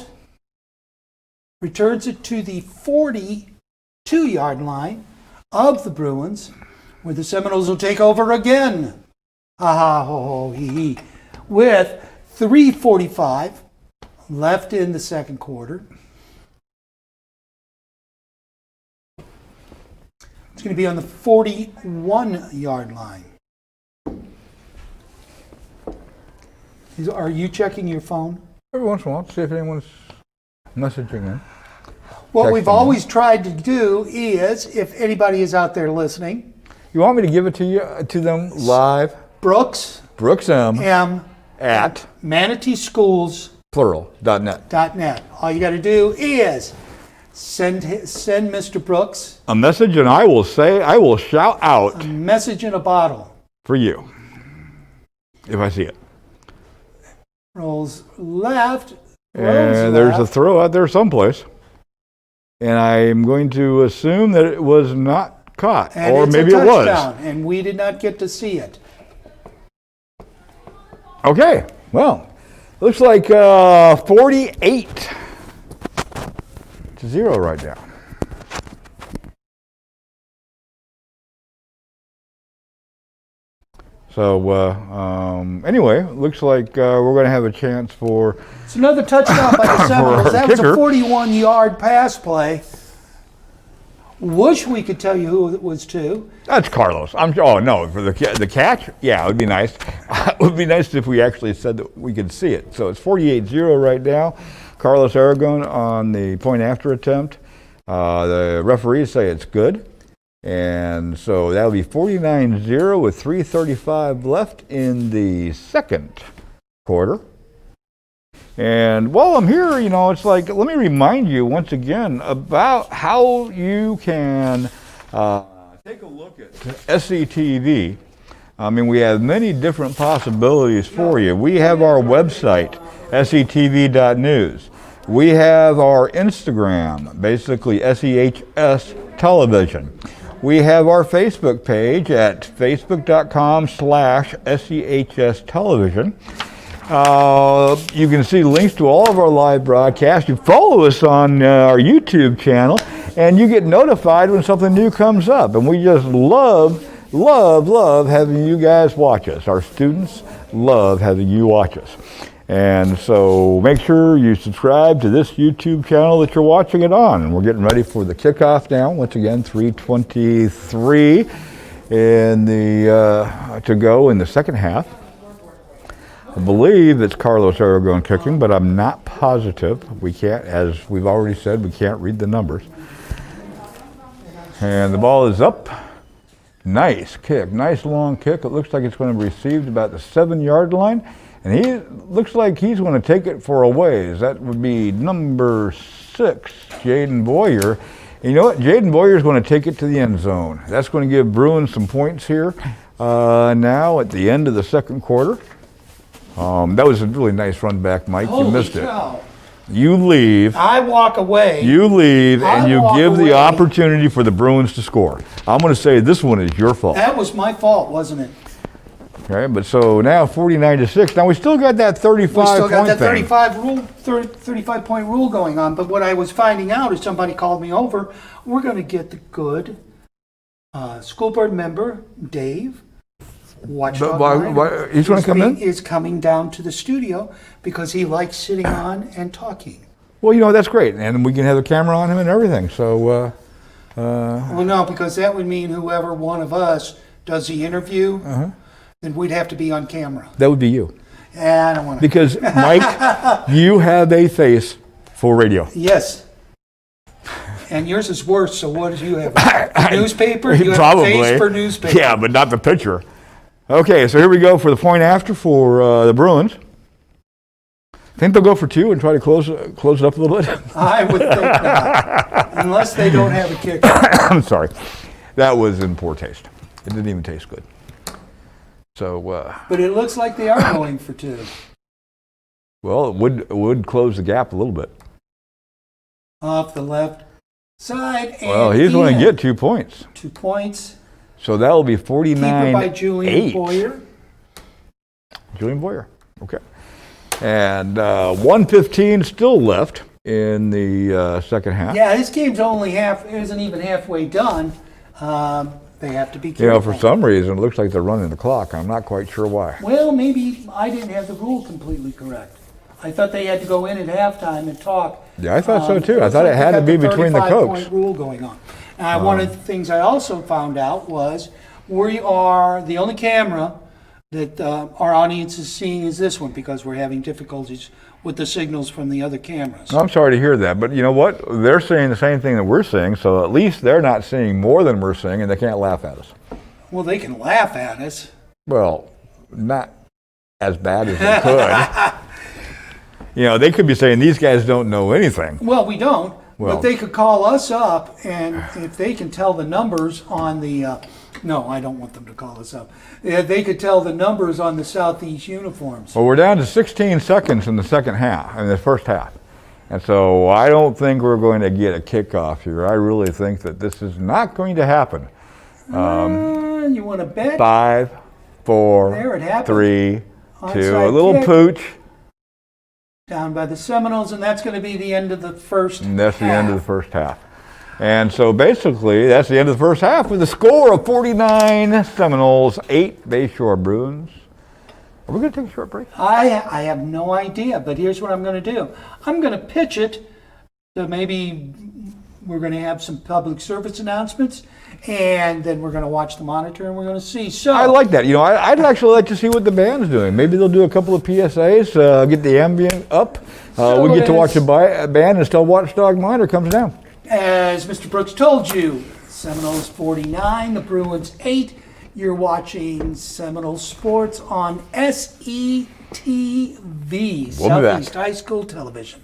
Returns it to the 42-yard line of the Bruins, where the Seminoles will take over again. Ha ha ho ho hee hee. With 3:45 left in the second quarter. It's going to be on the 41-yard line. Are you checking your phone? Every once in a while, see if anyone's messaging in. What we've Texting always tried to do is, if anybody is out there listening, You want me to give it to you to them live? Brooks Brooks M M at manateeschools.net. plural.net. All you got to do is send Mr. Brooks A message, and I will shout out a message in a bottle. for you if I see it. Rolls left. And there's a throw out there someplace. And I'm going to assume that it was not caught. And or it's maybe a it was. touchdown, and we did not get to see it. Okay. Well, looks like 48 to 0 right now. So anyway, looks like we're going to have a chance for It's another touchdown by the Seminoles. That was a kicker. 41-yard pass play. Wish we could tell you who it was to. That's Carlos. Oh no, for the catch, yeah, it would be nice. It would be nice if we actually said that we could see it. So it's 48-0 right now. Carlos Aragon on the point after attempt. The referees say it's good. And so that'll be 49-0 with 3:35 left in the second quarter. And while I'm here, it's like, let me remind you once again about how you can take a look at SCTV. I mean, we have many different possibilities for you. We have our website, sectv.news. We have our Instagram, basically SEHS Television. We have our Facebook page at facebook.com/SEHS Television. You can see links to all of our live broadcasts. You follow us on our YouTube channel, and you get notified when something new comes up. And we just love having you guys watch us. Our students love having you watch us. And so make sure you subscribe to this YouTube channel that you're watching it on. And we're getting ready for the kickoff now. Once again, 3:23 in the to go in the second half. I believe it's Carlos Aragon kicking, but I'm not positive. We can't, as we've already said, we can't read the numbers. And the ball is up. Nice kick, nice long kick. It looks like it's going to be received about the 7-yard line. And he looks like he's going to take it for a ways. That would be number 6, Jaden Boyer. And you know what? Jaden Boyer is going to take it to the end zone. That's going to give Bruins some points here now at the end of the second quarter. That was a really nice run back, Mike. You missed it. You leave. I walk away. You leave, and you give away. the opportunity for the Bruins to score. I'm going to say this one is your fault. That was my fault, wasn't it? Okay, but so now 49-6. Now we still got that 35 We still got point that thing. 35-point rule going on. But what I was finding out is somebody called me over. We're going to get the good School board member Dave, But Watchdog why- he's gonna come in? is coming down to the studio because he likes sitting on and talking. Well, that's great, and we can have the camera on him and everything. So, Well, no, because that would mean whoever one of us does the interview, then we'd have to be on camera. that would be you, And I don't want to. because Mike, you have a face for radio. Yes. And yours is worse, so what do you have? Newspaper? You have Probably. a face for newspaper. Yeah, but not the picture. Okay, so here we go for the point after for the Bruins. Think they'll go for 2 and try to close it up a little bit? I would think not. Unless they don't have a kicker. I'm sorry. That was in poor taste. It didn't even taste good. So, But it looks like they are going for 2. well, it would close the gap a little bit. Off the left side. And Well, he's going to in. get 2 points. 2 points. So that'll be Keeper 49 by Julian Boyer. Julian Boyer. Okay. And 1:15 still left in the second half. Yeah, this game's only isn't even halfway done. They have to be careful. For some reason, it looks like they're running the clock. I'm not quite sure why. Well, maybe I didn't have the rule completely correct. I thought they had to go in at halftime and talk. Yeah, I thought so too. I thought it had to be between the Cokes. 35-point rule going on. One of the things I also found out was we are the only camera that our audience is seeing is this one because we're having difficulties with the signals from the other cameras. I'm sorry to hear that, but you know what? They're saying the same thing that we're seeing, so at least they're not seeing more than we're seeing, and they can't laugh at us. Well, they can laugh at us. Well, not as bad as they could. They could be saying these guys don't know anything. Well, we don't. Well- But they could call us up, and if they can tell the numbers on the, no, I don't want them to call us up. They could tell the numbers on the Southeast uniforms. Well, we're down to 16 seconds in the first half. And so I don't think we're going to get a kickoff here. I really think that this is not going to happen. You want to bet? 5, There 4, it happened. 3, 2, Onside a little kick. pooch, Down by the Seminoles, and that's going to be the end of the first and that's the end of the half. first half. And so basically, that's the end of the first half with a score of 49 Seminoles, 8 Bayshore Bruins. Are we going to take a short break? I have no idea, but here's what I'm going to do. I'm going to pitch it, so maybe we're going to have some public service announcements, and then we're going to watch the monitor, and we're going to see. So I like that. I'd actually like to see what the band's doing. Maybe they'll do a couple of PSAs, get the ambient up. So We get to watch a band until Watchdog Miner comes down. as Mr. Brooks told you, Seminoles 49, the Bruins 8. You're watching Seminole Sports on SETV, We'll be back. Southeast High School Television.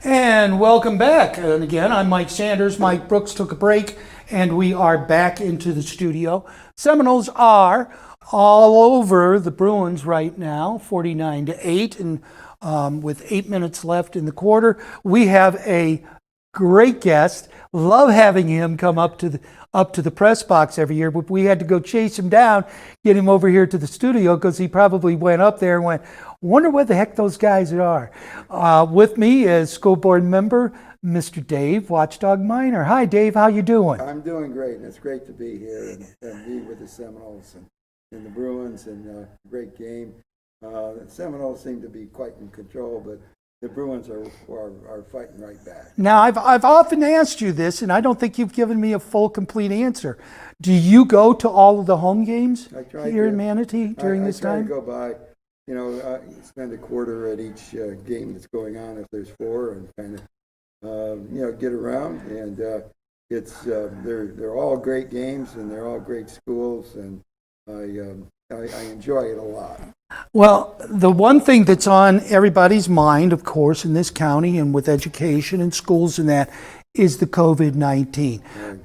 And welcome back. And again, I'm Mike Sanders. Mike Brooks took a break, and we are back into the studio. Seminoles are all over the Bruins right now, 49-8, and with 8 minutes left in the quarter, we have a great guest. Love having him come up to the press box every year, but we had to go chase him down, get him over here to the studio because he probably went up there and went, wonder what the heck those guys are. With me is school board member Mr. Dave Watchdog Miner. Hi, Dave. How you doing? I'm doing great, and it's great to be here and be with the Seminoles and the Bruins, and great game. The Seminoles seem to be quite in control, but the Bruins are fighting right back. Now, I've often asked you this, and I don't think you've given me a full, complete answer. Do you go to all of the home games here in Manatee during this time? I try to go by, spend a quarter at each game that's going on if there's four, and kind of, get around. And they're all great games, and they're all great schools, and I enjoy it a lot. Well, the one thing that's on everybody's mind, of course, in this county and with education and schools and that, is the COVID-19. Right.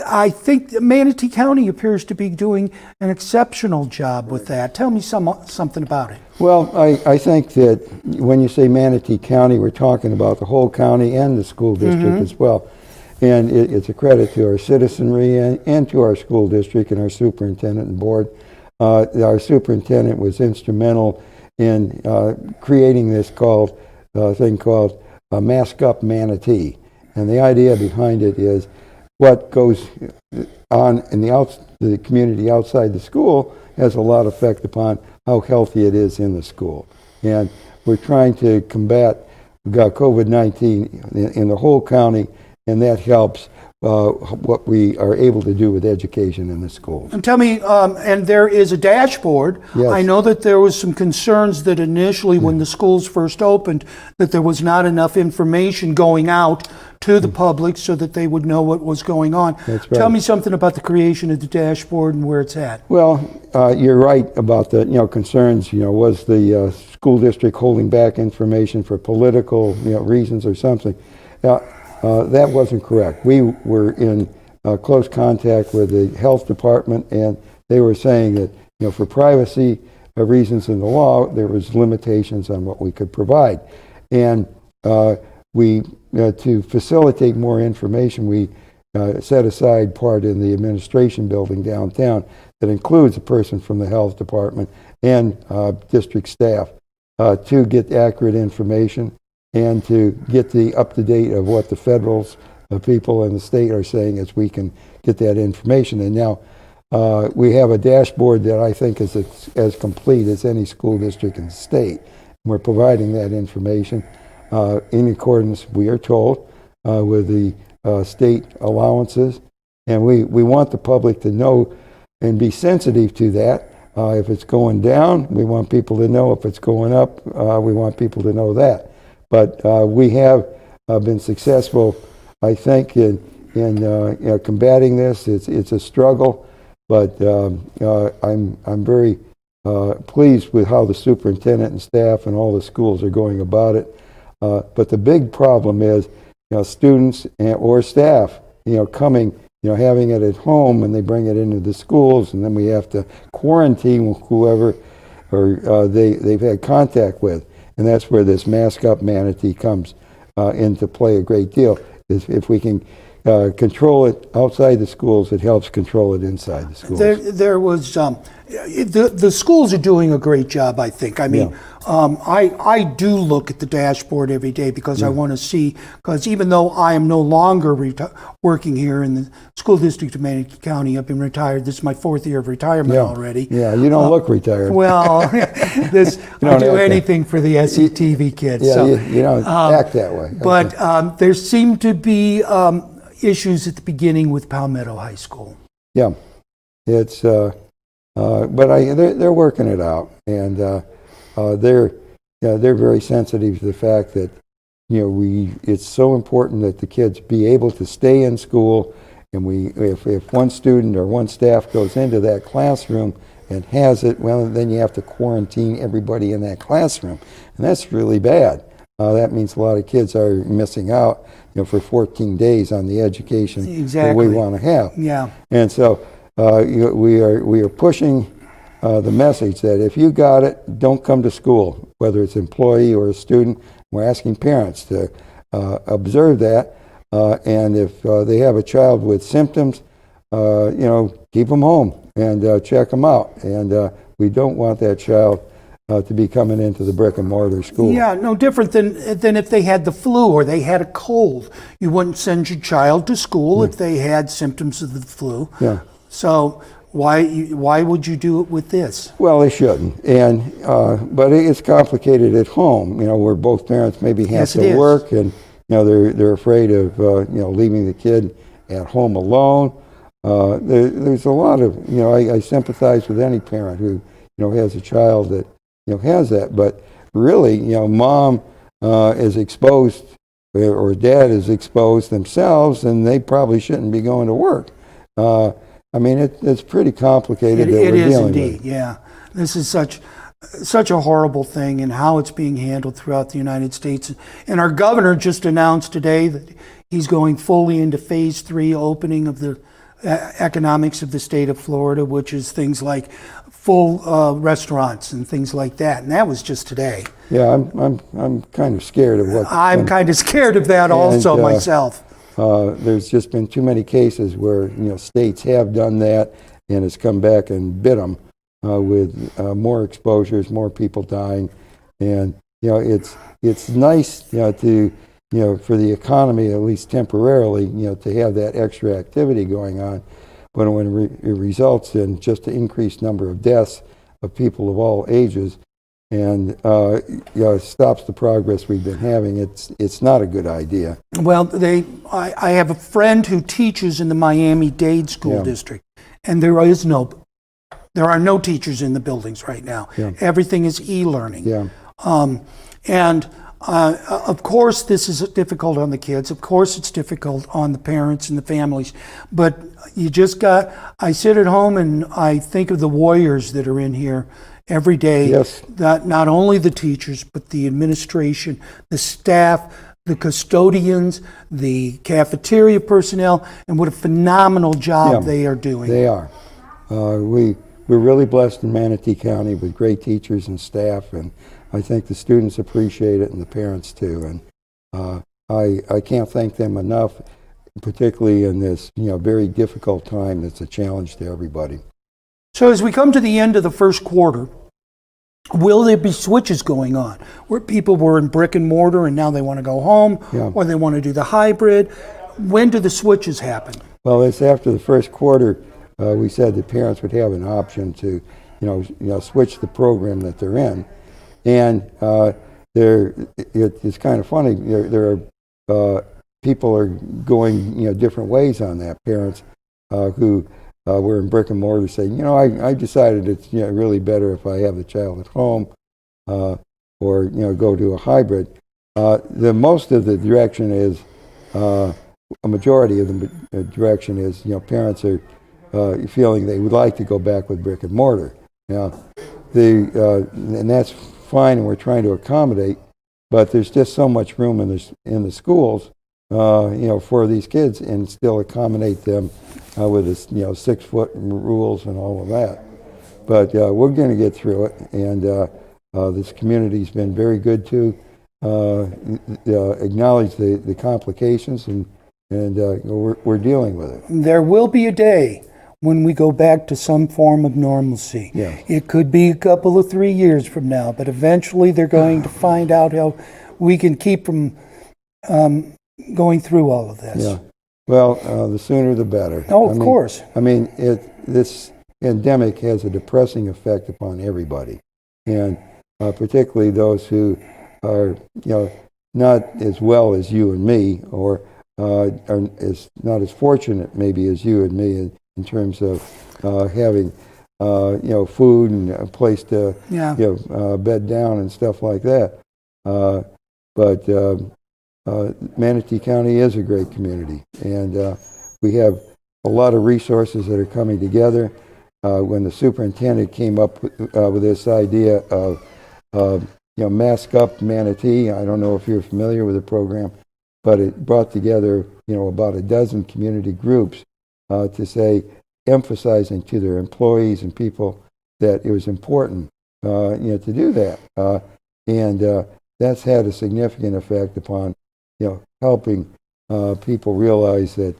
I think Manatee County appears to be doing an exceptional job with that. Tell me something about it. Well, I think that when you say Manatee County, we're talking about the whole county and the school district as well. And it's a credit to our citizenry and to our school district and our superintendent and board. Our superintendent was instrumental in creating this thing called Mask Up Manatee. And the idea behind it is what goes on in the community outside the school has a lot of effect upon how healthy it is in the school. And we're trying to combat COVID-19 in the whole county, and that helps what we are able to do with education in the schools. And tell me, and there is a dashboard. Yes. I know that there was some concerns that initially when the schools first opened that there was not enough information going out to the public so that they would know what was going on. That's right. Tell me something about the creation of the dashboard and where it's at. Well, you're right about the concerns. Was the school district holding back information for political reasons or something? That wasn't correct. We were in close contact with the health department, and they were saying that for privacy reasons in the law, there was limitations on what we could provide. And we, to facilitate more information, we set aside part in the administration building downtown that includes a person from the health department and district staff to get accurate information and to get the up-to-date of what the federal people in the state are saying as we can get that information. And now we have a dashboard that I think is as complete as any school district in the state. We're providing that information in accordance, we are told, with the state allowances. And we want the public to know and be sensitive to that. If it's going down, we want people to know. If it's going up, we want people to know that. But we have been successful, I think, in combating this. It's a struggle, but I'm very pleased with how the superintendent and staff and all the schools are going about it. But the big problem is, students or staff, coming, having it at home, and they bring it into the schools, and then we have to quarantine whoever or they've had contact with. And that's where this Mask Up Manatee comes into play a great deal. If we can control it outside the schools, it helps control it inside the schools. There was the schools are doing a great job, I think. I mean, I do look at the dashboard every day because I want to see, because even though I am no longer working here in the school district of Manatee County, I've been retired. This is my 4th year of retirement already. Yeah, you don't look retired. Well, I do anything for the SCTV kids. Yeah, so, you don't act that way. But there seem to be issues at the beginning with Palmetto High School. Yeah, it's but they're working it out, and they're very sensitive to the fact that it's so important that the kids be able to stay in school, and if one student or one staff goes into that classroom and has it, well, then you have to quarantine everybody in that classroom, and that's really bad. that means a lot of kids are missing out, for 14 days on the education that we Exactly. want to have. Yeah. And so we are pushing the message that if you got it, don't come to school, whether it's employee or a student. We're asking parents to observe that, and if they have a child with symptoms, keep them home and check them out. And we don't want that child to be coming into the brick and mortar school. Yeah, no different than if they had the flu or they had a cold. You wouldn't send your child to school if they had symptoms of the flu. Yeah. So why would you do it with this? Well, they shouldn't, and but it's complicated at home. Where both parents maybe have Yes, it to is. work, and they're afraid of leaving the kid at home alone. There's a lot of I sympathize with any parent who has a child that has that, but really mom is exposed or dad is exposed themselves, and they probably shouldn't be going to work. It's pretty complicated. It We're is dealing indeed, with. yeah. This is such a horrible thing, and how it's being handled throughout the United States. And our governor just announced today that he's going fully into phase 3 opening of the economics of the state of Florida, which is things like full restaurants and things like that. And that was just today. Yeah, I'm kind of scared of what. I'm kind of scared of that also myself. There's just been too many cases where states have done that, and it's come back and bit them with more exposures, more people dying, and it's nice to for the economy, at least temporarily, to have that extra activity going on, but when it results in just an increased number of deaths of people of all ages, and it stops the progress we've been having, it's not a good idea. Well, I have a friend who teaches in the Miami-Dade School Yeah. District, and there are no teachers in the buildings right now. Yeah. Everything is e-learning. Yeah. Of course, this is difficult on the kids. Of course, it's difficult on the parents and the families. But I sit at home and I think of the warriors that are in here every day. Yes. That not only the teachers, but the administration, the staff, the custodians, the cafeteria personnel, and what a phenomenal job Yeah, they are doing. They are. We're really blessed in Manatee County with great teachers and staff, and I think the students appreciate it and the parents too. And I can't thank them enough, particularly in this very difficult time that's a challenge to everybody. So as we come to the end of the first quarter, will there be switches going on where people were in brick and mortar and now they want to go home, Yeah. or they want to do the hybrid? When do the switches happen? Well, it's after the first quarter. We said that parents would have an option to, switch the program that they're in, and it's kind of funny. There are people are going, different ways on that. Parents who were in brick and mortar saying, I decided it's really better if I have the child at home, or go to a hybrid. The most of the direction is, a majority of the direction is, parents are feeling they would like to go back with brick and mortar. Now, and that's fine, and we're trying to accommodate, but there's just so much room in the schools, for these kids, and still accommodate them with this, 6-foot rules and all of that. But we're going to get through it, and this community's been very good to acknowledge the complications, and we're dealing with it. There will be a day when we go back to some form of normalcy. Yeah. It could be a couple of 3 years from now, but eventually they're going to find out how we can keep from going through all of this. Yeah. Well, the sooner the better. Oh, of course. This pandemic has a depressing effect upon everybody, and particularly those who are, not as well as you and me, or are not as fortunate maybe as you and me in terms of having, food and a place to, bed down and stuff like that. But Manatee County is a great community, and we have a lot of resources that are coming together. When the superintendent came up with this idea of Mask Up Manatee. I don't know if you're familiar with the program, but it brought together, about a dozen community groups to say, emphasizing to their employees and people that it was important, to do that. And that's had a significant effect upon, helping people realize that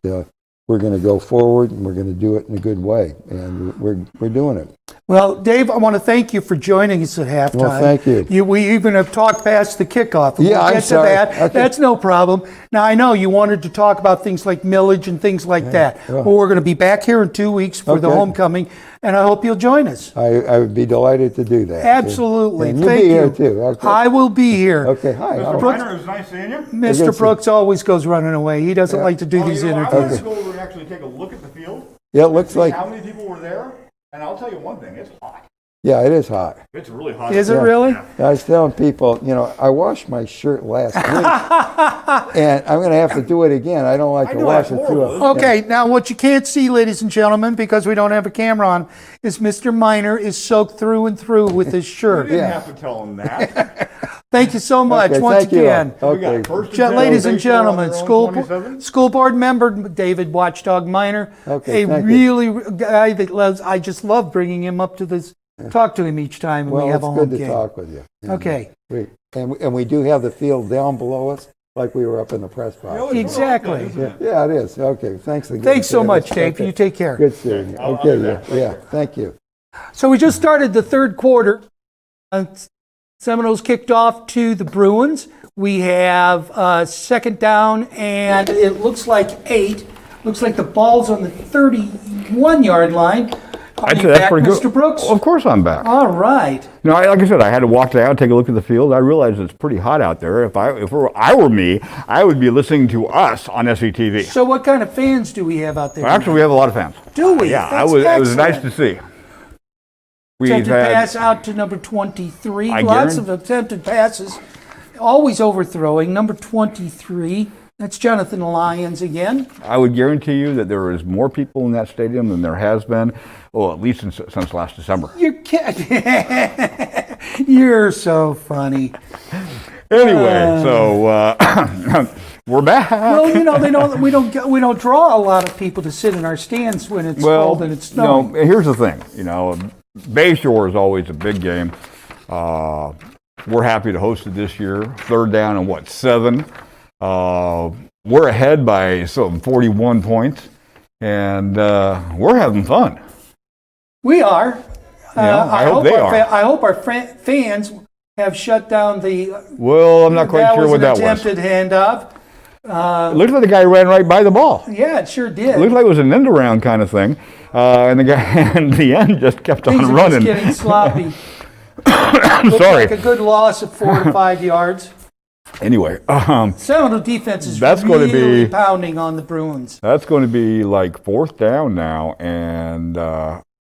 we're going to go forward and we're going to do it in a good way, and we're doing it. Well, Dave, I want to thank you for joining us at halftime. Well, thank you. We even have talked past the kickoff. Yeah, we'll I'm get sorry. to that. Okay. That's no problem. Now, I know you wanted to talk about things like millage and things like that. yeah. Well, we're going to be back here in 2 weeks for the Okay. homecoming, and I hope you'll join us. I would be delighted to do that. Absolutely. And you'll Thank be you. here too. Okay. I will be here. Okay. Hi. Mr. Brooks. Miner, it was nice seeing you. Mr. Brooks always goes running away. He doesn't like to do these I interviews. wanted to go over and actually take a look at the field. Yeah, it looks See like. how many people were there. And I'll tell you one thing, it's hot. Yeah, it is hot. It's really hot. Is it Yeah. really? I was telling people, I washed my shirt last week, and I'm going to have to do it again. I don't like I to know, wash that's it too. horrible. Okay, now what you can't see, ladies and gentlemen, because we don't have a camera on, is Mr. Miner is soaked through and through with his You shirt. didn't Yeah. have to tell them that. Thank you so much Okay, once thank you. again. We Okay. got first and second Ladies and base on gentlemen, their own 27. school board member David Watchdog Miner, Okay, a thank you. really guy that loves. I just love bringing him up to this, talk to him each time Well, we have it's a home good to game. talk with you. Yeah. Okay, And we do have the field down below us, like we were up in the press box. Really? exactly. Isn't it? Yeah, it is. Okay, thanks again. Thanks so much, Dave. Okay. You take care. Good seeing you. I'll Okay, do that. yeah, thank you. So we just started the third quarter. Seminoles kicked off to the Bruins. We have second down, and it looks like 8. Looks like the ball's on the 31-yard line. Are I'd you say that's back, pretty good. Mr. Brooks? Well, of course I'm back. All right. Like I said, I had to walk down, take a look at the field. I realized it's pretty hot out there. If I were me, I would be listening to us on SETV. So what kind of fans do we have out there? Actually, we have a lot of fans. Do we? Yeah, That's it was nice excellent. to see. We've Attempted had, pass out to number 23. I Lots guarantee- of attempted passes. Always overthrowing. Number 23. That's Jonathan Lyons again. I would guarantee you that there is more people in that stadium than there has been, at least since last December. You're kidding. You're so funny. Anyway, so we're back. Well, we don't draw a lot of people to sit in our stands when it's cold and it's snowing. here's the thing. Bayshore is always a big game. We're happy to host it this year. Third down and 7. We're ahead by some 41 points, and we're having fun. We are. I hope they are. I hope our fans have shut down the. Well, I'm not quite sure what that was. was. Attempted handoff. It looked like the guy ran right by the ball. Yeah, it sure did. It looked like it was an end around kind of thing, and the guy in the end just kept Things on are running. just getting sloppy. I'm Looked sorry. like a good loss of 4 to 5 yards. Anyway, Seminole defense is That's really going to be- pounding on the Bruins. that's going to be like 4th down now, and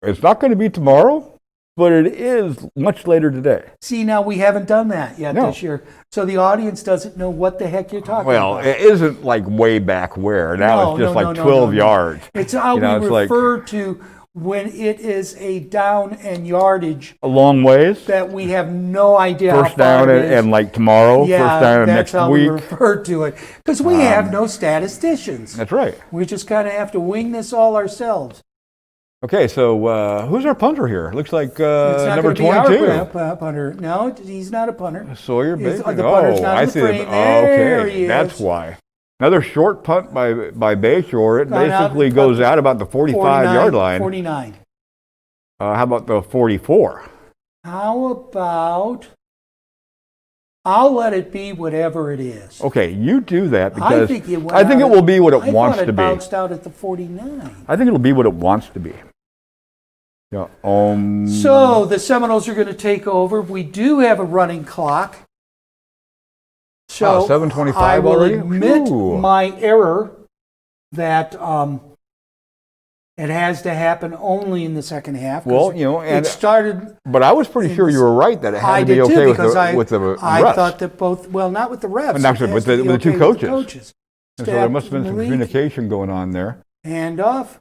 it's not going to be tomorrow, but it is much later today. See, now we haven't done that yet No. this year, so the audience doesn't know what the heck you're talking Well, about. it isn't like way back where. Now it's just like 12 yards. It's how You know, we it's like- refer to when it is a down and yardage A long ways. that we have no idea First how far down it is. and like tomorrow. Yeah, first down and that's next how we week. refer to it. Because we have no statisticians. That's right. We just kind of have to wing this all ourselves. Okay, so who's our punter here? Looks like It's not number going to be 22. our punter. No, he's not a punter. Sawyer He's- Baker. the punter's not I in the see. frame. There Okay, he that's is. why. Another short punt by Bayshore. It Gone out, basically goes out about the 45-yard line. 49. How about the 44? How about, I'll let it be whatever it is. Okay, you do that I because think it went I think out it will be what it I wants thought to it be. bounced out at the 49. I think it'll be what it wants to be. Yeah. So the Seminoles are going to take over. We do have a running clock. So 7:25 I will already? admit Phew. my error that it has to happen only in the second half. 'cause Well, it started. but I was pretty sure you were right that it had I to be did okay too with because the I refs. thought that both. Well, not with the refs. And actually it with has to the be two okay with the coaches. coaches. And so there must have been some Malik, communication going on there. Hand off.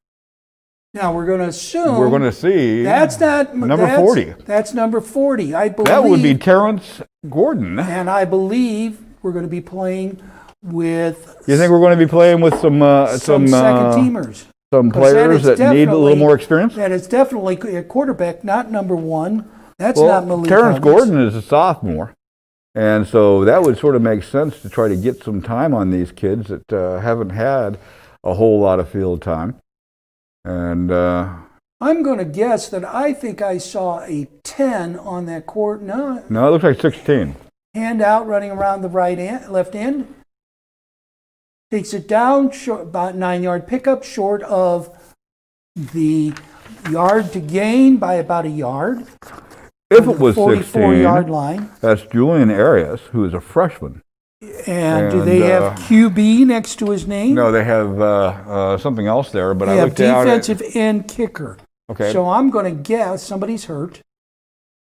Now we're going to assume we're going to see that's not number that's, 40. That's number 40. I believe That would be Terrence Gordon. and I believe we're going to be playing with. You think we're going to be playing with some second teamers? Some players that need a little more experience? That is definitely a quarterback, not number 1. That's Well, not Malik Terrence Huggins. Gordon is a sophomore. And so that would sort of make sense to try to get some time on these kids that haven't had a whole lot of field time. And I'm going to guess that I think I saw a 10 on that court. No, it looks like 16. hand out running around the left end. Takes it down, short, about 9-yard pickup, short of the yard to gain by about a yard. If it was 44-yard 16, line. that's Julian Arias, who is a freshman. And do they have QB next to his name? No, they have something else there, but They I have looked down at defensive end kicker. Okay. So I'm going to guess somebody's hurt.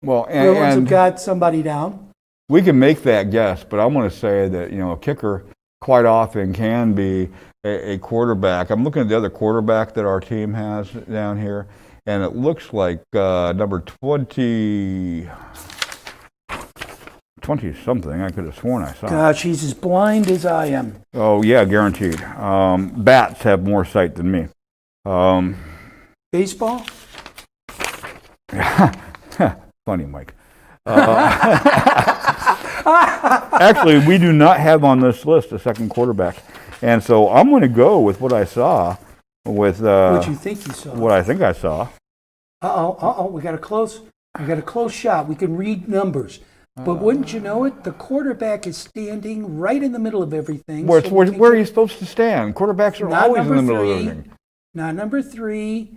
Well, Bruins have and got somebody down. we can make that guess, but I'm going to say that, a kicker quite often can be a quarterback. I'm looking at the other quarterback that our team has down here, and it looks like number 20 something. I could have sworn I saw. Gosh, he's as blind as I am. Oh yeah, guaranteed. Bats have more sight than me. Baseball? Funny, Mike. Actually, we do not have on this list a second quarterback, and so I'm going to go with what I saw. With What you think you saw? what I think I saw. We got a close shot. We can read numbers. But wouldn't you know it, the quarterback is standing right in the middle of everything. Where, so where are you supposed to stand? Quarterbacks are not always in the number middle of 3, everything. not number 3,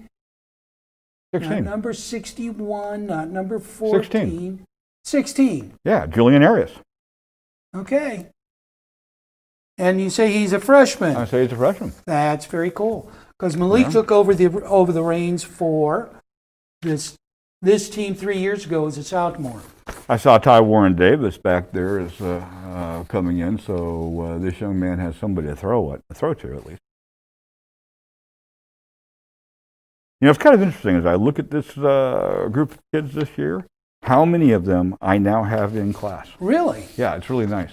16. not number 61, not number 14. 16. Yeah, Julian Arias. Okay. And you say he's a freshman. I say he's a freshman. That's very cool. Because Malik took over the reins for this team 3 years ago as a sophomore. I saw Ty Warren Davis back there as coming in, so this young man has somebody to throw to at least. It's kind of interesting as I look at this group of kids this year, how many of them I now have in class. Really? Yeah, it's really nice.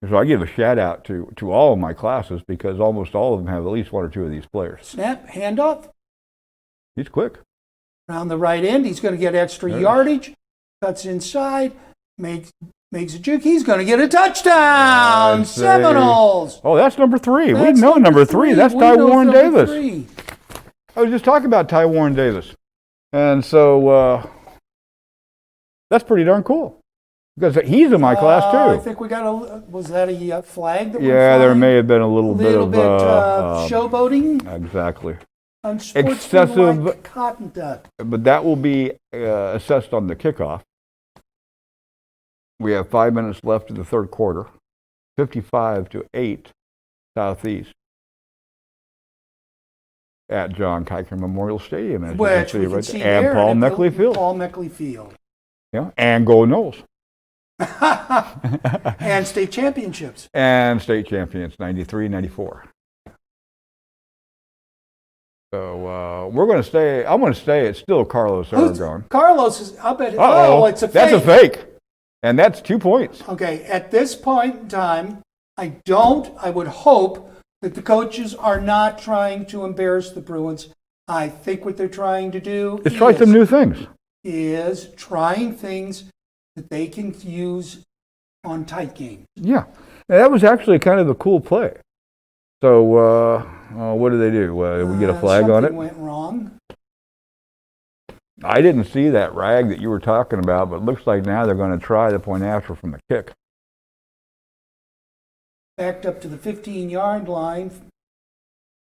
So I give a shout out to all of my classes because almost all of them have at least 1 or 2 of these players. Snap, handoff. He's quick. Around the right end, he's going to get extra yardage. Cuts inside, makes a juke. He's going to get a touchdown. Seminoles. Oh, that's number 3. We That's know number 3. That's We Ty know Warren number Davis. 3. I was just talking about Ty Warren Davis. And so that's pretty darn cool. Because he's in my class too. I think we got was that a flag that Yeah, went there flying? may have been a little bit of showboating. Exactly. Unsportsmanlike conduct. But that will be assessed on the kickoff. We have 5 minutes left in the third quarter. 55-8 Southeast at John Kiker Memorial Stadium, as Which you we can can see see right there. there. And Paul at Meckley Field. Paul Meckley Field. Yeah, and Go Knowles. And state championships. And state champions, 93, 94. So we're going to stay. I'm going to stay. It's still Carlos Aragon. Carlos is. I'll bet. Uh-oh, Oh, it's a fake. That's a fake, and that's 2 points. Okay. At this point in time, I would hope that the coaches are not trying to embarrass the Bruins. I think what they're trying to do Let's try some new things. Is trying things that they can use on tight games. Yeah, and that was actually kind of a cool play. So what did they do? Did we get a flag on it? Something went wrong. I didn't see that rag that you were talking about, but it looks like now they're going to try the point after from the kick. Backed up to the 15-yard line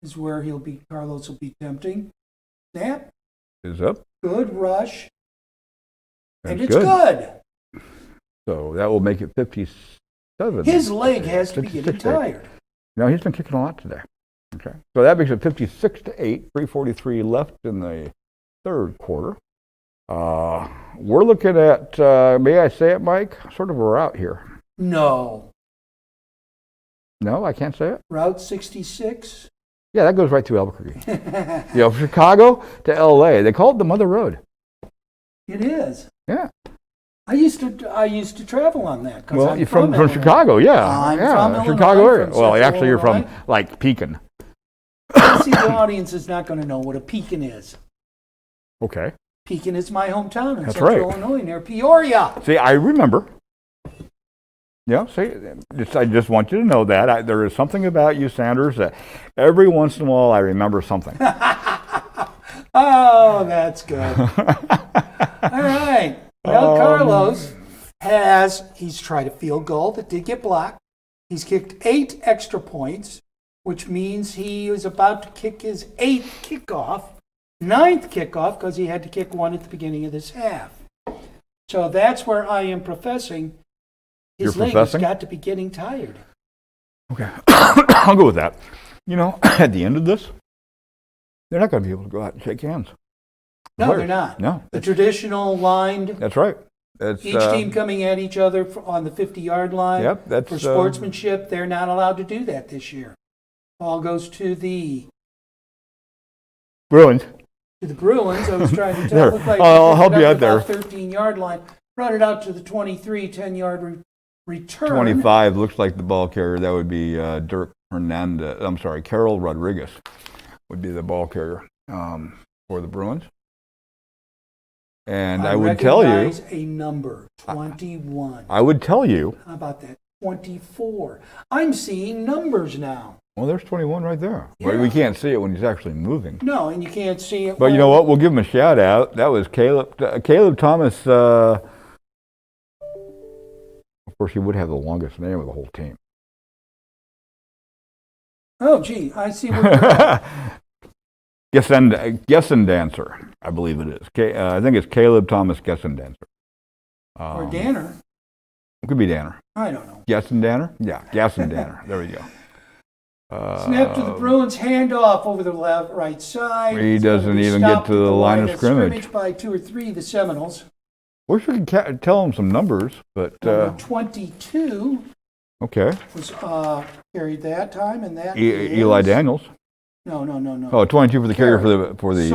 is where Carlos will be tempting. Snap. Is up. Good rush. And That's it's good. So that will make it 57. His leg has to be getting 56. tired. No, he's been kicking a lot today. Okay. So that makes it 56-8, 3:43 left in the third quarter. We're looking at, may I say it, Mike? Sort of a route here. No. No, I can't say it. Route 66. Yeah, that goes right through Albuquerque. Chicago to L.A. They call it the Mother Road. It is. Yeah. I used to travel on that. Well, I'm you're from Illinois. Chicago, yeah. I'm yeah, from Illinois, Chicago area. from Well, Central actually, you're from, Illinois. like, Pekin. See, the audience is not going to know what a Pekin is. Okay. Pekin is my hometown in That's Central right. Illinois, near Peoria. See, I remember. Yeah, see, I just want you to know that. There is something about you, Sanders, that every once in a while I remember something. Oh, that's good. All right. Well, Carlos he's tried a field goal that did get blocked. He's kicked 8 extra points, which means he is about to kick his 9th kickoff, because he had to kick one at the beginning of this half. So that's where I am professing his You're leg has professing? got to be getting tired. Okay. I'll go with that. At the end of this, they're not going to be able to go out and shake hands. No, Players. they're not. No. The traditional lined, That's right. It's, each team coming at each other on the 50-yard line. Yep, that's For sportsmanship, they're not allowed to do that this year. Ball goes to the Bruins. Bruins. I was trying to There. tell. Looked like I'll they help picked you it out up there. about 13-yard line. Brought it out to the 23, 10-yard return. 25 looks like the ball carrier. That would be Carol Rodriguez would be the ball carrier for the Bruins. And I would tell you, recognize a number, 21. I would tell you, How about that? 24. I'm seeing numbers now. well, there's 21 right there. Yeah. Well, we can't see it when he's actually moving. No, and you can't see it. But you know what? We'll give him a shout out. That was Caleb Thomas. Of course, he would have the longest name of the whole team. Oh, gee, I see where you're at. Gessendancer, I believe it is. I think it's Caleb Thomas Gessendancer. Or Danner. It could be Danner. I don't know. Gessendanner? Yeah, Gessendanner. There we go. Snap to the Bruins, handoff over the right side. He It's gonna doesn't be even stopped get to at the line of scrimmage. by 2 or 3, the Seminoles. Wish we could tell him some numbers, but Number 22 okay. was carried that time, and that Eli is- Daniels. No. Oh, 22 for the carrier for the.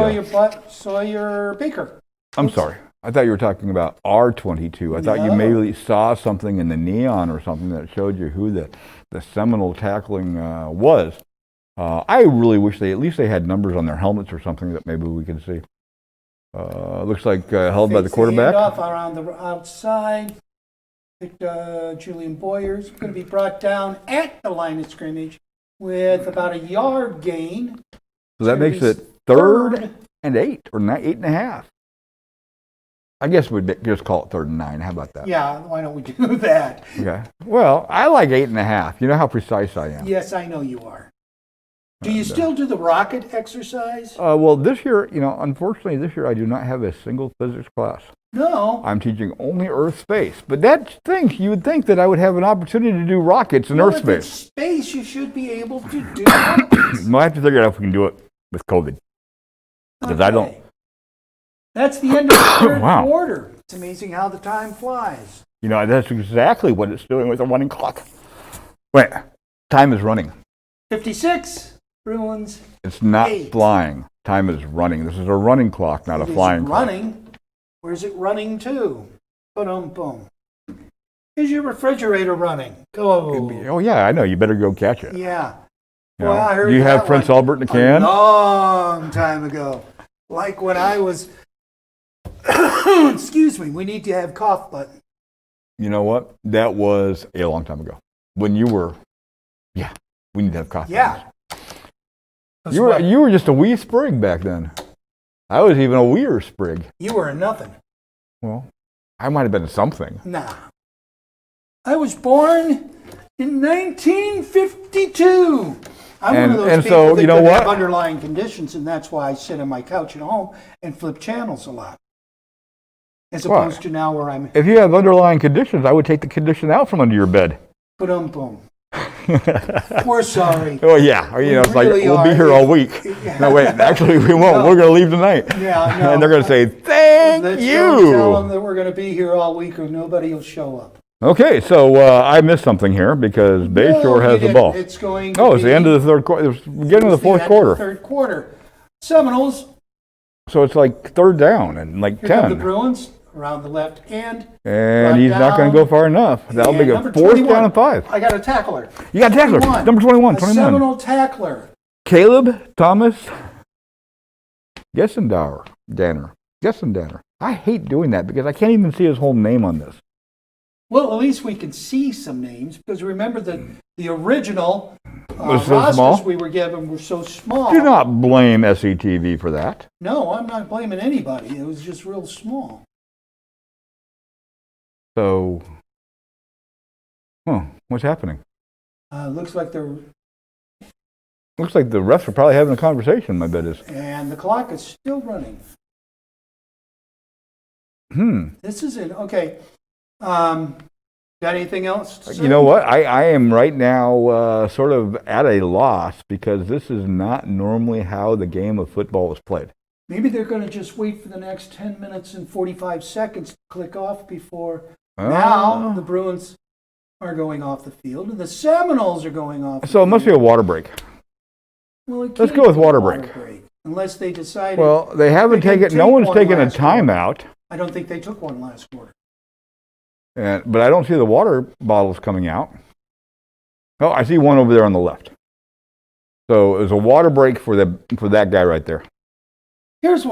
Sawyer Baker. I'm sorry. I thought you were talking about R22. I thought you No. maybe saw something in the neon or something that showed you who the Seminole tackling was. I really wish they had numbers on their helmets or something that maybe we could see. Looks like held by the Fakes quarterback. Handoff around the outside. Julian Boyer's going to be brought down at the line of scrimmage with about a yard gain. So that makes it third and 8, or 8.5. I guess we'd just call it 3rd and 9. How about that? Yeah, why don't we do that? Okay. Well, I like 8.5. You know how precise I am. Yes, I know you are. Do you still do the rocket exercise? Well, this year, unfortunately, this year I do not have a single physics class. No. I'm teaching only Earth space. But you would think that I would have an opportunity to do rockets in Well, Earth if space. it's space, you should be able to do rockets. We'll have to figure out if we can do it with COVID. Because I don't. Okay. That's the end of the third Wow. quarter. It's amazing how the time flies. That's exactly what it's doing with a running clock. Wait, time is running. 56, Bruins. It's not 8. flying. Time is running. This is a running clock, not a It is flying clock. running. Where's it running to? Boom. Is your refrigerator running? Go. Oh, yeah, I know. You better go catch it. Yeah. You know, Well, I heard you have that Prince one Albert in a can? long time ago. Like when I was, excuse me, we need to have cough button. You know what? That was a long time ago. When you were, we need to have coffee. Yeah. You were just a wee sprig back then. I was even a weer sprig. You were a nothing. Well, I might have been something. Nah. I was born in 1952. I'm one of those And people so, that you know could what? have underlying conditions, and that's why I sit on my couch at home and flip channels a lot. As Why? opposed to now where I'm If you have underlying conditions, I would take the condition out from under your bed. boom. We're sorry. Oh, yeah. It's like, really we'll be are. here all week. No, wait, actually, we won't. No. We're going to leave tonight. Yeah, no. And they're going to say, thank Let's you. don't tell them that we're going to be here all week or nobody will show up. Okay, so I missed something here because Bayshore has the ball. It's going. Oh, it's the end of the third quarter. It's beginning of the fourth quarter. Third quarter. Seminoles. So it's like third down and like Here come 10. the Bruins around the left end. And he's not going to go far enough. That'll be a Number fourth 21. down and 5. I got a tackler. You got a tackler. 21. Number 21, A 21. Seminole tackler. Caleb Thomas Gessendanner. Gessendanner. I hate doing that because I can't even see his whole name on this. Well, at least we can see some names because remember the original Was so rosters small? we were given were so small. Do not blame SETV for that. No, I'm not blaming anybody. It was just real small. So, what's happening? Looks like they're Looks like the refs are probably having a conversation, my bet is. and the clock is still running. This is it. Okay. Got anything else to say? You know what? I am right now sort of at a loss because this is not normally how the game of football is played. Maybe they're going to just wait for the next 10 minutes and 45 seconds to click off before. Now the Bruins are going off the field and the Seminoles are going off. So it must be a water break. Well, it Let's can't go with be a water break. unless they decide. Well, they haven't They can taken. No take one's one taken a last quarter. timeout, I don't think they took one last quarter. but I don't see the water bottles coming out. Oh, I see one over there on the left. So it was a water break for that guy right there. Here's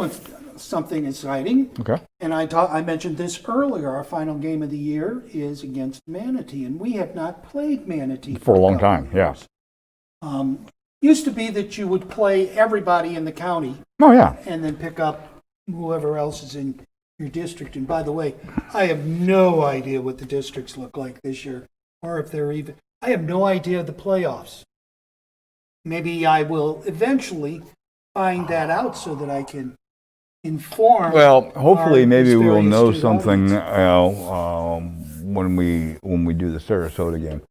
something exciting. Okay. And I mentioned this earlier. Our final game of the year is against Manatee, and we have not played Manatee For a long couple time, of yeah. years. Used to be that you would play everybody in the county Oh yeah. and then pick up whoever else is in your district. And by the way, I have no idea what the districts look like this year, or if they're even. I have no idea of the playoffs. Maybe I will eventually find that out so that I can inform. Well, hopefully, our maybe we will very know astute something audience. when we do the Sarasota game,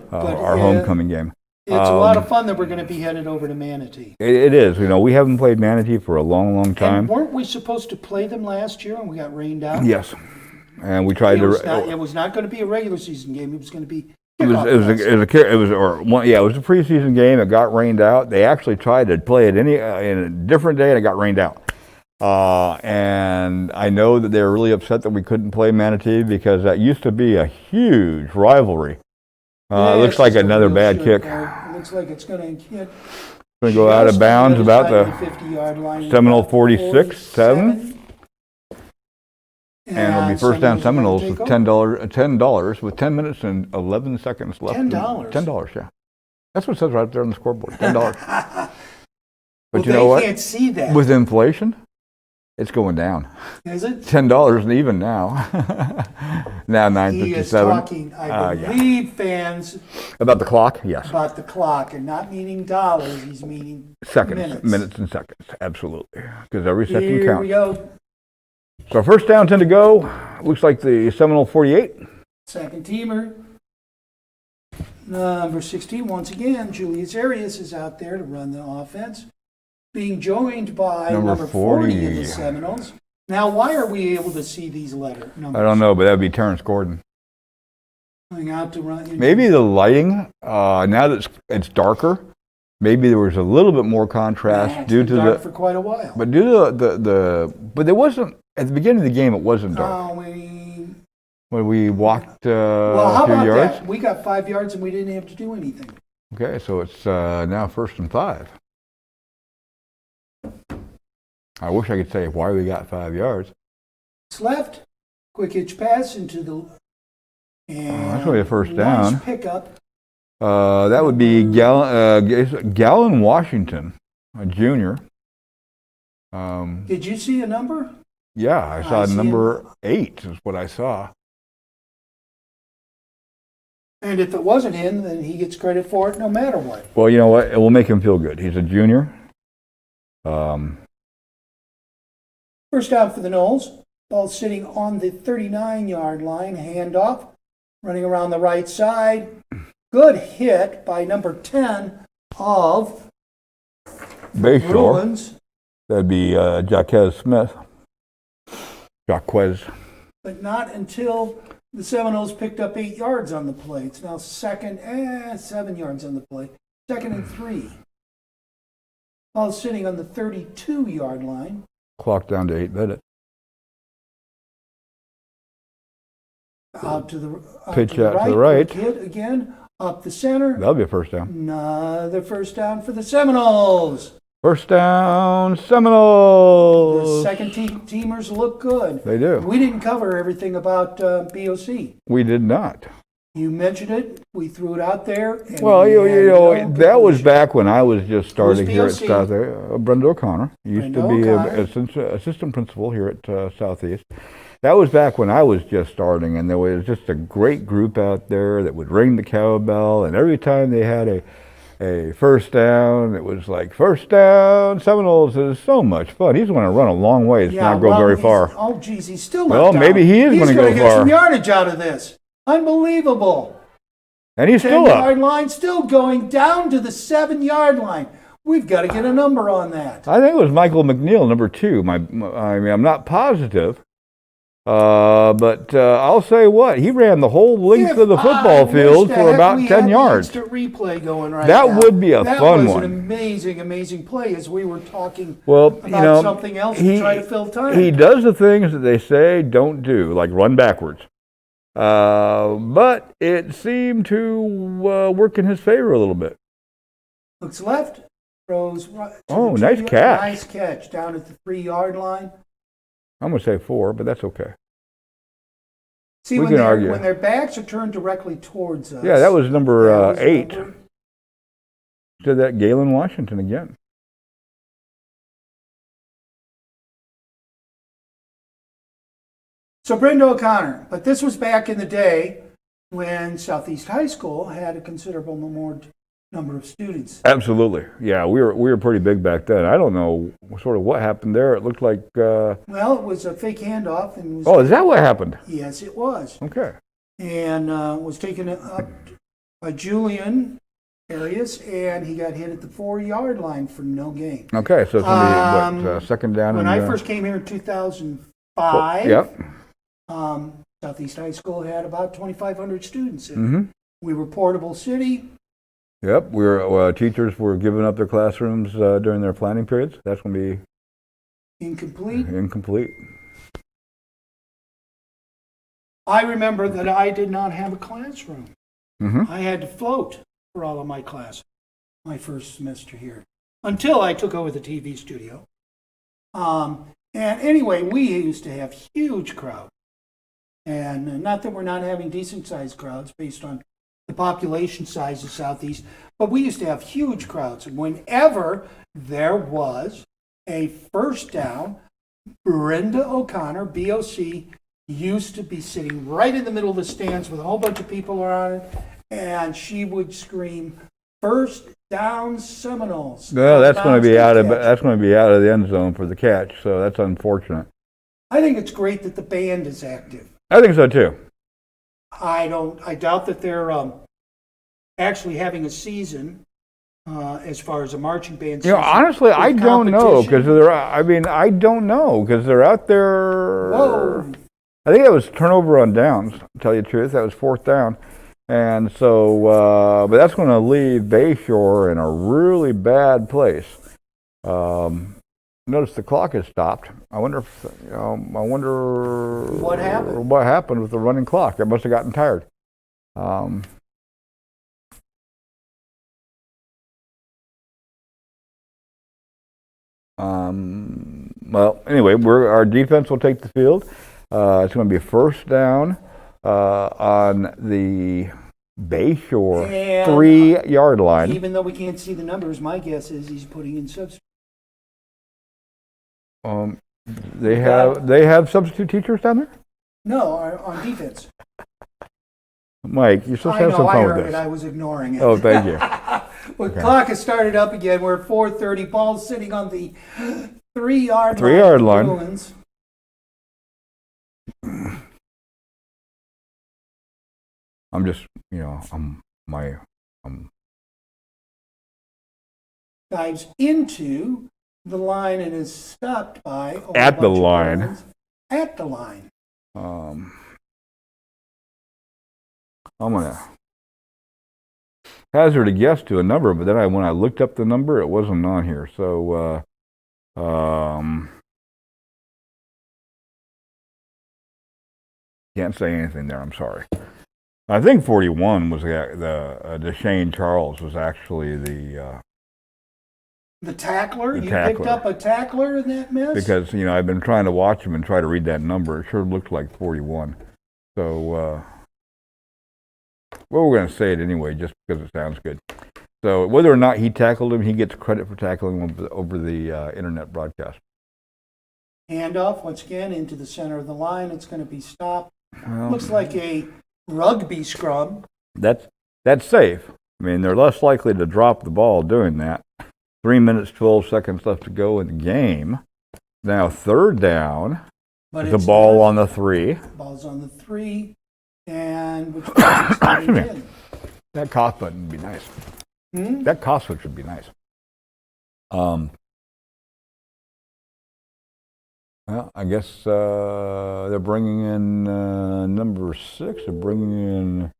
But, our homecoming game. It's a lot of fun that we're going to be headed over to Manatee. It is. You know, we haven't played Manatee for a long, long time. And weren't we supposed to play them last year and we got rained out? Yes, and we tried It to. was not going to be a regular season game. It was going to be. It was a preseason game. It got rained out. They actually tried to play it in a different day, and it got rained out. And I know that they were really upset that we couldn't play Manatee because that used to be a huge rivalry. It looks like another bad kick. It looks like it's going to hit. Going to go out of bounds about the 50-yard line. Seminole 46, 7. And it'll be first down Seminoles Seminoles will with take $10 with 10 minutes and 11 seconds left. $10? $10, yeah. That's what it says right there on the scoreboard. $10. But Well, you know what? They can't see that. With inflation, it's going down. Is it? $10 and even now. Now He is 9:57. talking, I believe, fans, About the clock? Yes. about the clock, and not meaning dollars. He's meaning Seconds, minutes and seconds. Absolutely. Because every second Here we counts. go. So first down, 10 to go. Looks like the Seminole 48. Second teamer. Number 16, once again, Julius Arias is out there to run the offense. Being joined by number 40 of the 40. Seminoles. Now, why are we able to see these letter numbers? I don't know, but that would be Terrence Gordon. Going out to run. Maybe the lighting, now that it's darker, maybe there was a little bit more contrast It's due been to dark the. for quite a while. But due to but there wasn't, at the beginning of the game, it wasn't dark. When we walked Well, how a few about yards. that? We got 5 yards and we didn't have to do anything. Okay, so it's now 1st and 5. I wish I could say why we got 5 yards. It's left. Quick hitch pass into the. And that's going to be a first nice down. pickup. That would be Gallon Washington, a junior. Did you see a number? Yeah, I saw see number 8 is what I saw. And if it wasn't him, then he gets credit for it no matter what. Well, you know what? It will make him feel good. He's a junior. First down for the Knowles. Ball sitting on the 39-yard line. Handoff. Running around the right side. Good hit by number 10 of Bayshore. Bruins. That'd be Jaquez Smith. Jaquez. But not until The Seminoles picked up 8 yards on the play. It's now 7 yards on the play. 2nd and 3. Ball sitting on the 32-yard line. Clock down to 8 minutes. Out to the Pitch out to the right. Hit again. Up the center. That'll be a first down. Another first down for the Seminoles. First down, Seminoles. The second teamers look good. They do. We didn't cover everything about BOC. We did not. You mentioned it. We threw it out there. And Well, we you had know, no that was conclusion. back when I was just starting here at BOC? South. Brenda O'Connor used to Brenda be O'Connor. assistant principal here at Southeast. That was back when I was just starting, and there was just a great group out there that would ring the cowbell, and every time they had a first down, it was like, first down, Seminoles. It was so much fun. He's going to run a long way. It's not go very far. Oh, geez, he's still Well, not down. maybe he is He's gonna go get far. some yardage out of this. Unbelievable. And he's still 10-yard up. line, still going down to the 7-yard line. We've got to get a number on that. I think it was Michael McNeil, number 2. I mean, I'm not positive. But I'll say what, he ran the whole length of the football field for about 10 yards. Instant replay going right That now. would be a fun That was one. an amazing play as we were talking Well, about you know, something else to try to fill time. he does the things that they say don't do, like run backwards. But it seemed to work in his favor a little bit. Looks left, throws right. to Oh, the nice 2-yard catch. Nice catch down at the 3-yard line. I'm going to say 4, but that's okay. See, We when can argue. when their backs are turned directly towards us. Yeah, that was number that was 8. number- Did that Galen Washington again. So Brenda O'Connor, but this was back in the day when Southeast High School had a considerable more number of students. Absolutely. Yeah, we were pretty big back then. I don't know sort of what happened there. It looked like Well, it was a fake handoff, and was, oh, is that what happened? yes, it was, Okay. and was taken up by Julian Arias, and he got hit at the 4-yard line for no gain. Okay, so it's going to be what, second down When and I first came here in 2005, Yep. Southeast High School had about 2,500 students in it. Mhm. We were portable city. Yep, teachers were giving up their classrooms during their planning periods. That's going to be Incomplete. incomplete. I remember that I did not have a classroom. Hmm. I had to float for all of my classes my first semester here until I took over the TV studio. And anyway, we used to have huge crowds. And not that we're not having decent sized crowds based on the population size of Southeast, but we used to have huge crowds. And whenever there was a first down, Brenda O'Connor, BOC, used to be sitting right in the middle of the stands with a whole bunch of people around it, and she would scream, "First down, Seminoles." Well, that's going to be out of Catch. the end zone for the catch. So that's unfortunate. I think it's great that the band is active. I think so too. I doubt that they're actually having a season as far as a marching band. You know, season honestly, with I don't know because competition. I don't know because they're out there. Whoa. I think that was turnover on downs. To tell you the truth, that was 4th down, and so but that's going to leave Bayshore in a really bad place. Notice the clock has stopped. I wonder if What happened? What happened with the running clock? It must have gotten tired. Well, anyway, our defense will take the field. It's going to be a first down on the Bayshore And 3-yard line. Even though we can't see the numbers, my guess is he's putting in substitute. They have substitute teachers down there? No, on defense. Mike, you're supposed I to have know, some I fun heard with it. this. I was ignoring it. Oh, thank you. Well, clock has started up again. We're at 4:30. Ball sitting on the 3-yard line. 3-yard line. Bruins. I'm just, Dives into the line and is stopped by At the line. At the line. I'm going to hazard a guess to a number, but then when I looked up the number, it wasn't on here. So, can't say anything there. I'm sorry. I think 41 was the DeShane Charles was actually the tackler? The You tackler. picked up a tackler in that miss? because I've been trying to watch him and try to read that number. It sure looked like 41. So, well, we're going to say it anyway, just because it sounds good. So, whether or not he tackled him, he gets credit for tackling him over the internet broadcast. Handoff, once again, into the center of the line. It's going to be stopped. Well, Looks like a rugby scrum. that's safe. I mean, they're less likely to drop the ball doing that. 3 minutes, 12 seconds left to go in the game. Now, third down. But The it's ball not. on the 3. Ball's on the 3. And which ball is coming in? That cough button would be nice. Hmm? That cough switch would be nice. Well, I guess they're bringing in number 6. They're bringing in.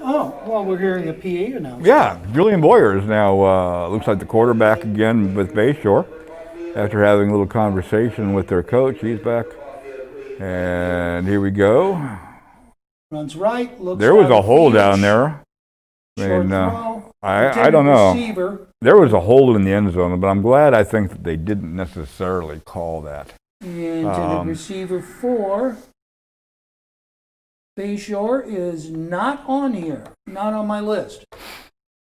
Oh, well, we're hearing a PA announcement. Yeah, Julian Boyer is now, looks like the quarterback again with Bayshore. After having a little conversation with their coach, he's back. And here we go. Runs right. Looks There was a hole downfield. down there. I Short mean, throw. I don't know. Receiver. There was a hole in the end zone, but I'm glad I think that they didn't necessarily call that. Intended receiver for Bayshore is not on here. Not on my list.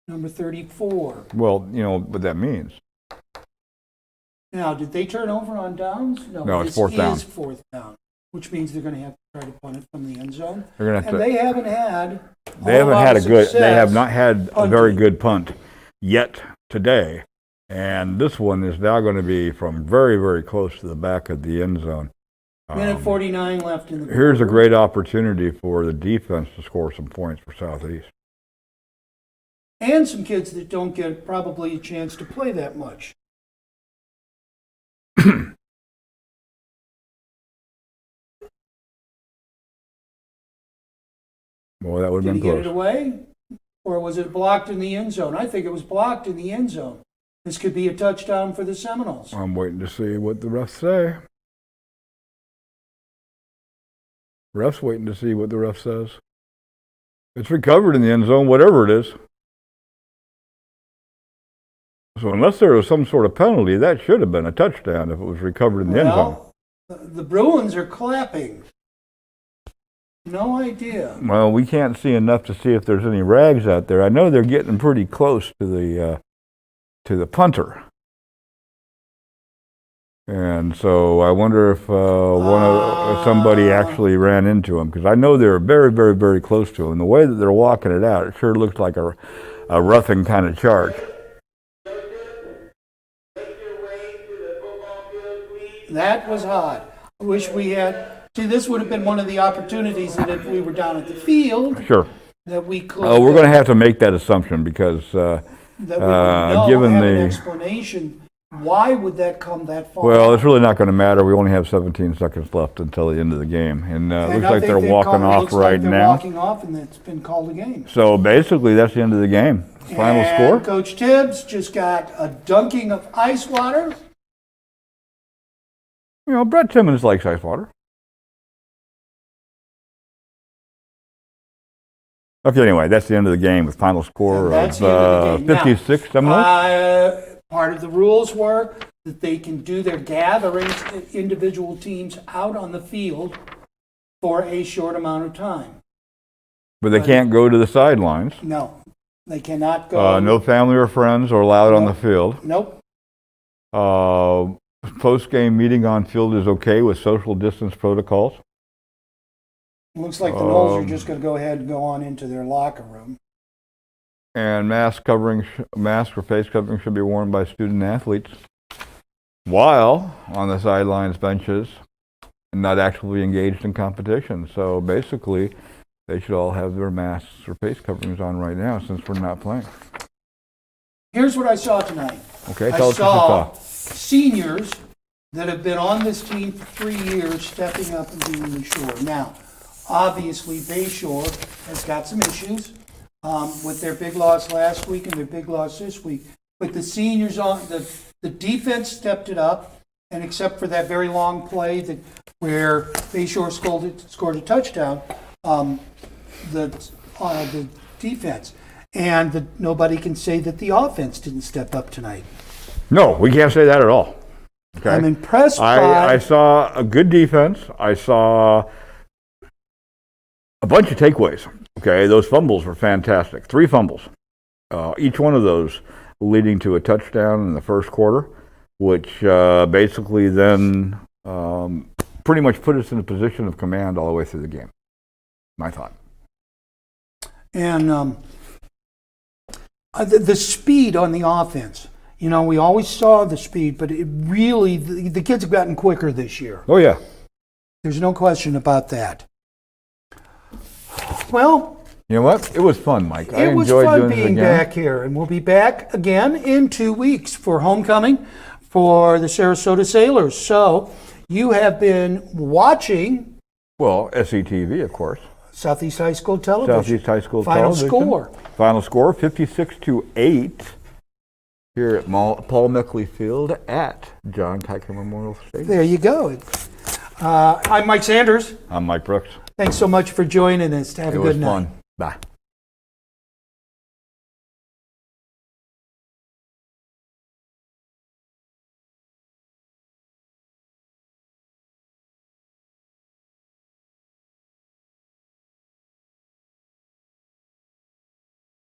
Number 34. Well, you know what that means. Now, did they turn over on downs? No, it's this fourth down. is fourth down, which means they're going to have to try to punt it from the end zone. They're gonna have And to. they haven't had. They haven't had a good. They have not had a very punting. good punt yet today, and this one is now going to be from very, very close to the back of the end zone. Minute 49 left in the. Here's a quarter. great opportunity for the defense to score some points for Southeast. And some kids that don't get probably a chance to play that much. Boy, that would Did have he been get it close. away? Or was it blocked in the end zone? I think it was blocked in the end zone. This could be a touchdown for the Seminoles. I'm waiting to see what the refs say. Refs waiting to see what the ref says. It's recovered in the end zone, whatever it is. So unless there was some sort of penalty, that should have been a touchdown if it was recovered in the end zone. The Bruins are clapping. No idea. Well, we can't see enough to see if there's any rags out there. I know they're getting pretty close to the punter. And so I wonder if if somebody actually ran into him, because I know they're very, very, very close to him. The way that they're walking it out, it sure looks like a roughing kind of charge. That was hot. I wish we had. See, this would have been one of the opportunities that if we were down at the field, Sure. that we could. Oh, we're going to have to make that assumption because that we would know, given have an the- explanation. Why would that come that far? well, it's really not going to matter. We only have 17 seconds left until the end of the game, and it looks I like think they're they've walking called- off looks like right they're now. Walking off, and it's been called a game. So basically, that's the end of the game. Final And score. Coach Tibbs just got a dunking of ice water. You know, Brett Timmons likes ice water. Okay, anyway, that's the end of the game with final score And that's of the end of the game. Now, 56 Seminoles. Part of the rules were that they can do their gatherings, individual teams out on the field for a short amount of time. But they can't go to the sidelines. No, they cannot go. No family or friends are allowed on the field. Nope. Post-game meeting on field is okay with social distance protocols. Looks like the Knolls are just going to go ahead and go on into their locker room. And mask or face covering should be worn by student athletes while on the sidelines benches and not actively engaged in competition. So basically, they should all have their masks or face coverings on right now since we're not playing. Here's what I saw tonight. Okay, I tell us what you saw saw. seniors that have been on this team for 3 years stepping up and doing the Shore. Now, obviously, Bayshore has got some issues with their big loss last week and their big loss this week. But the seniors on the defense stepped it up, and except for that very long play where Bayshore scored a touchdown, the defense. And nobody can say that the offense didn't step up tonight. No, we can't say that at all. Okay? I'm impressed I saw a good defense. I saw a bunch of takeaways. Okay, those fumbles were fantastic. 3 fumbles. Each one of those leading to a touchdown in the first quarter, which basically then pretty much put us in a position of command all the way through the game. My thought. And the speed on the offense. You know, we always saw the speed, but it really, the kids have gotten quicker this year. Oh, yeah. There's no question about that. Well, You know what? It was fun, Mike. I it was enjoyed fun doing it being again. back here, and we'll be back again in 2 weeks for homecoming for the Sarasota Sailors. So you have been watching Well, SETV, of course. Southeast High School Television. Southeast High School Final Television. score. Final score, 56-8 here at Paul Mickley Field at John Tyker Memorial Stadium. There you go. I'm Mike Sanders. I'm Mike Brooks. Thanks so much for joining us. Have a It good was night. fun. Bye.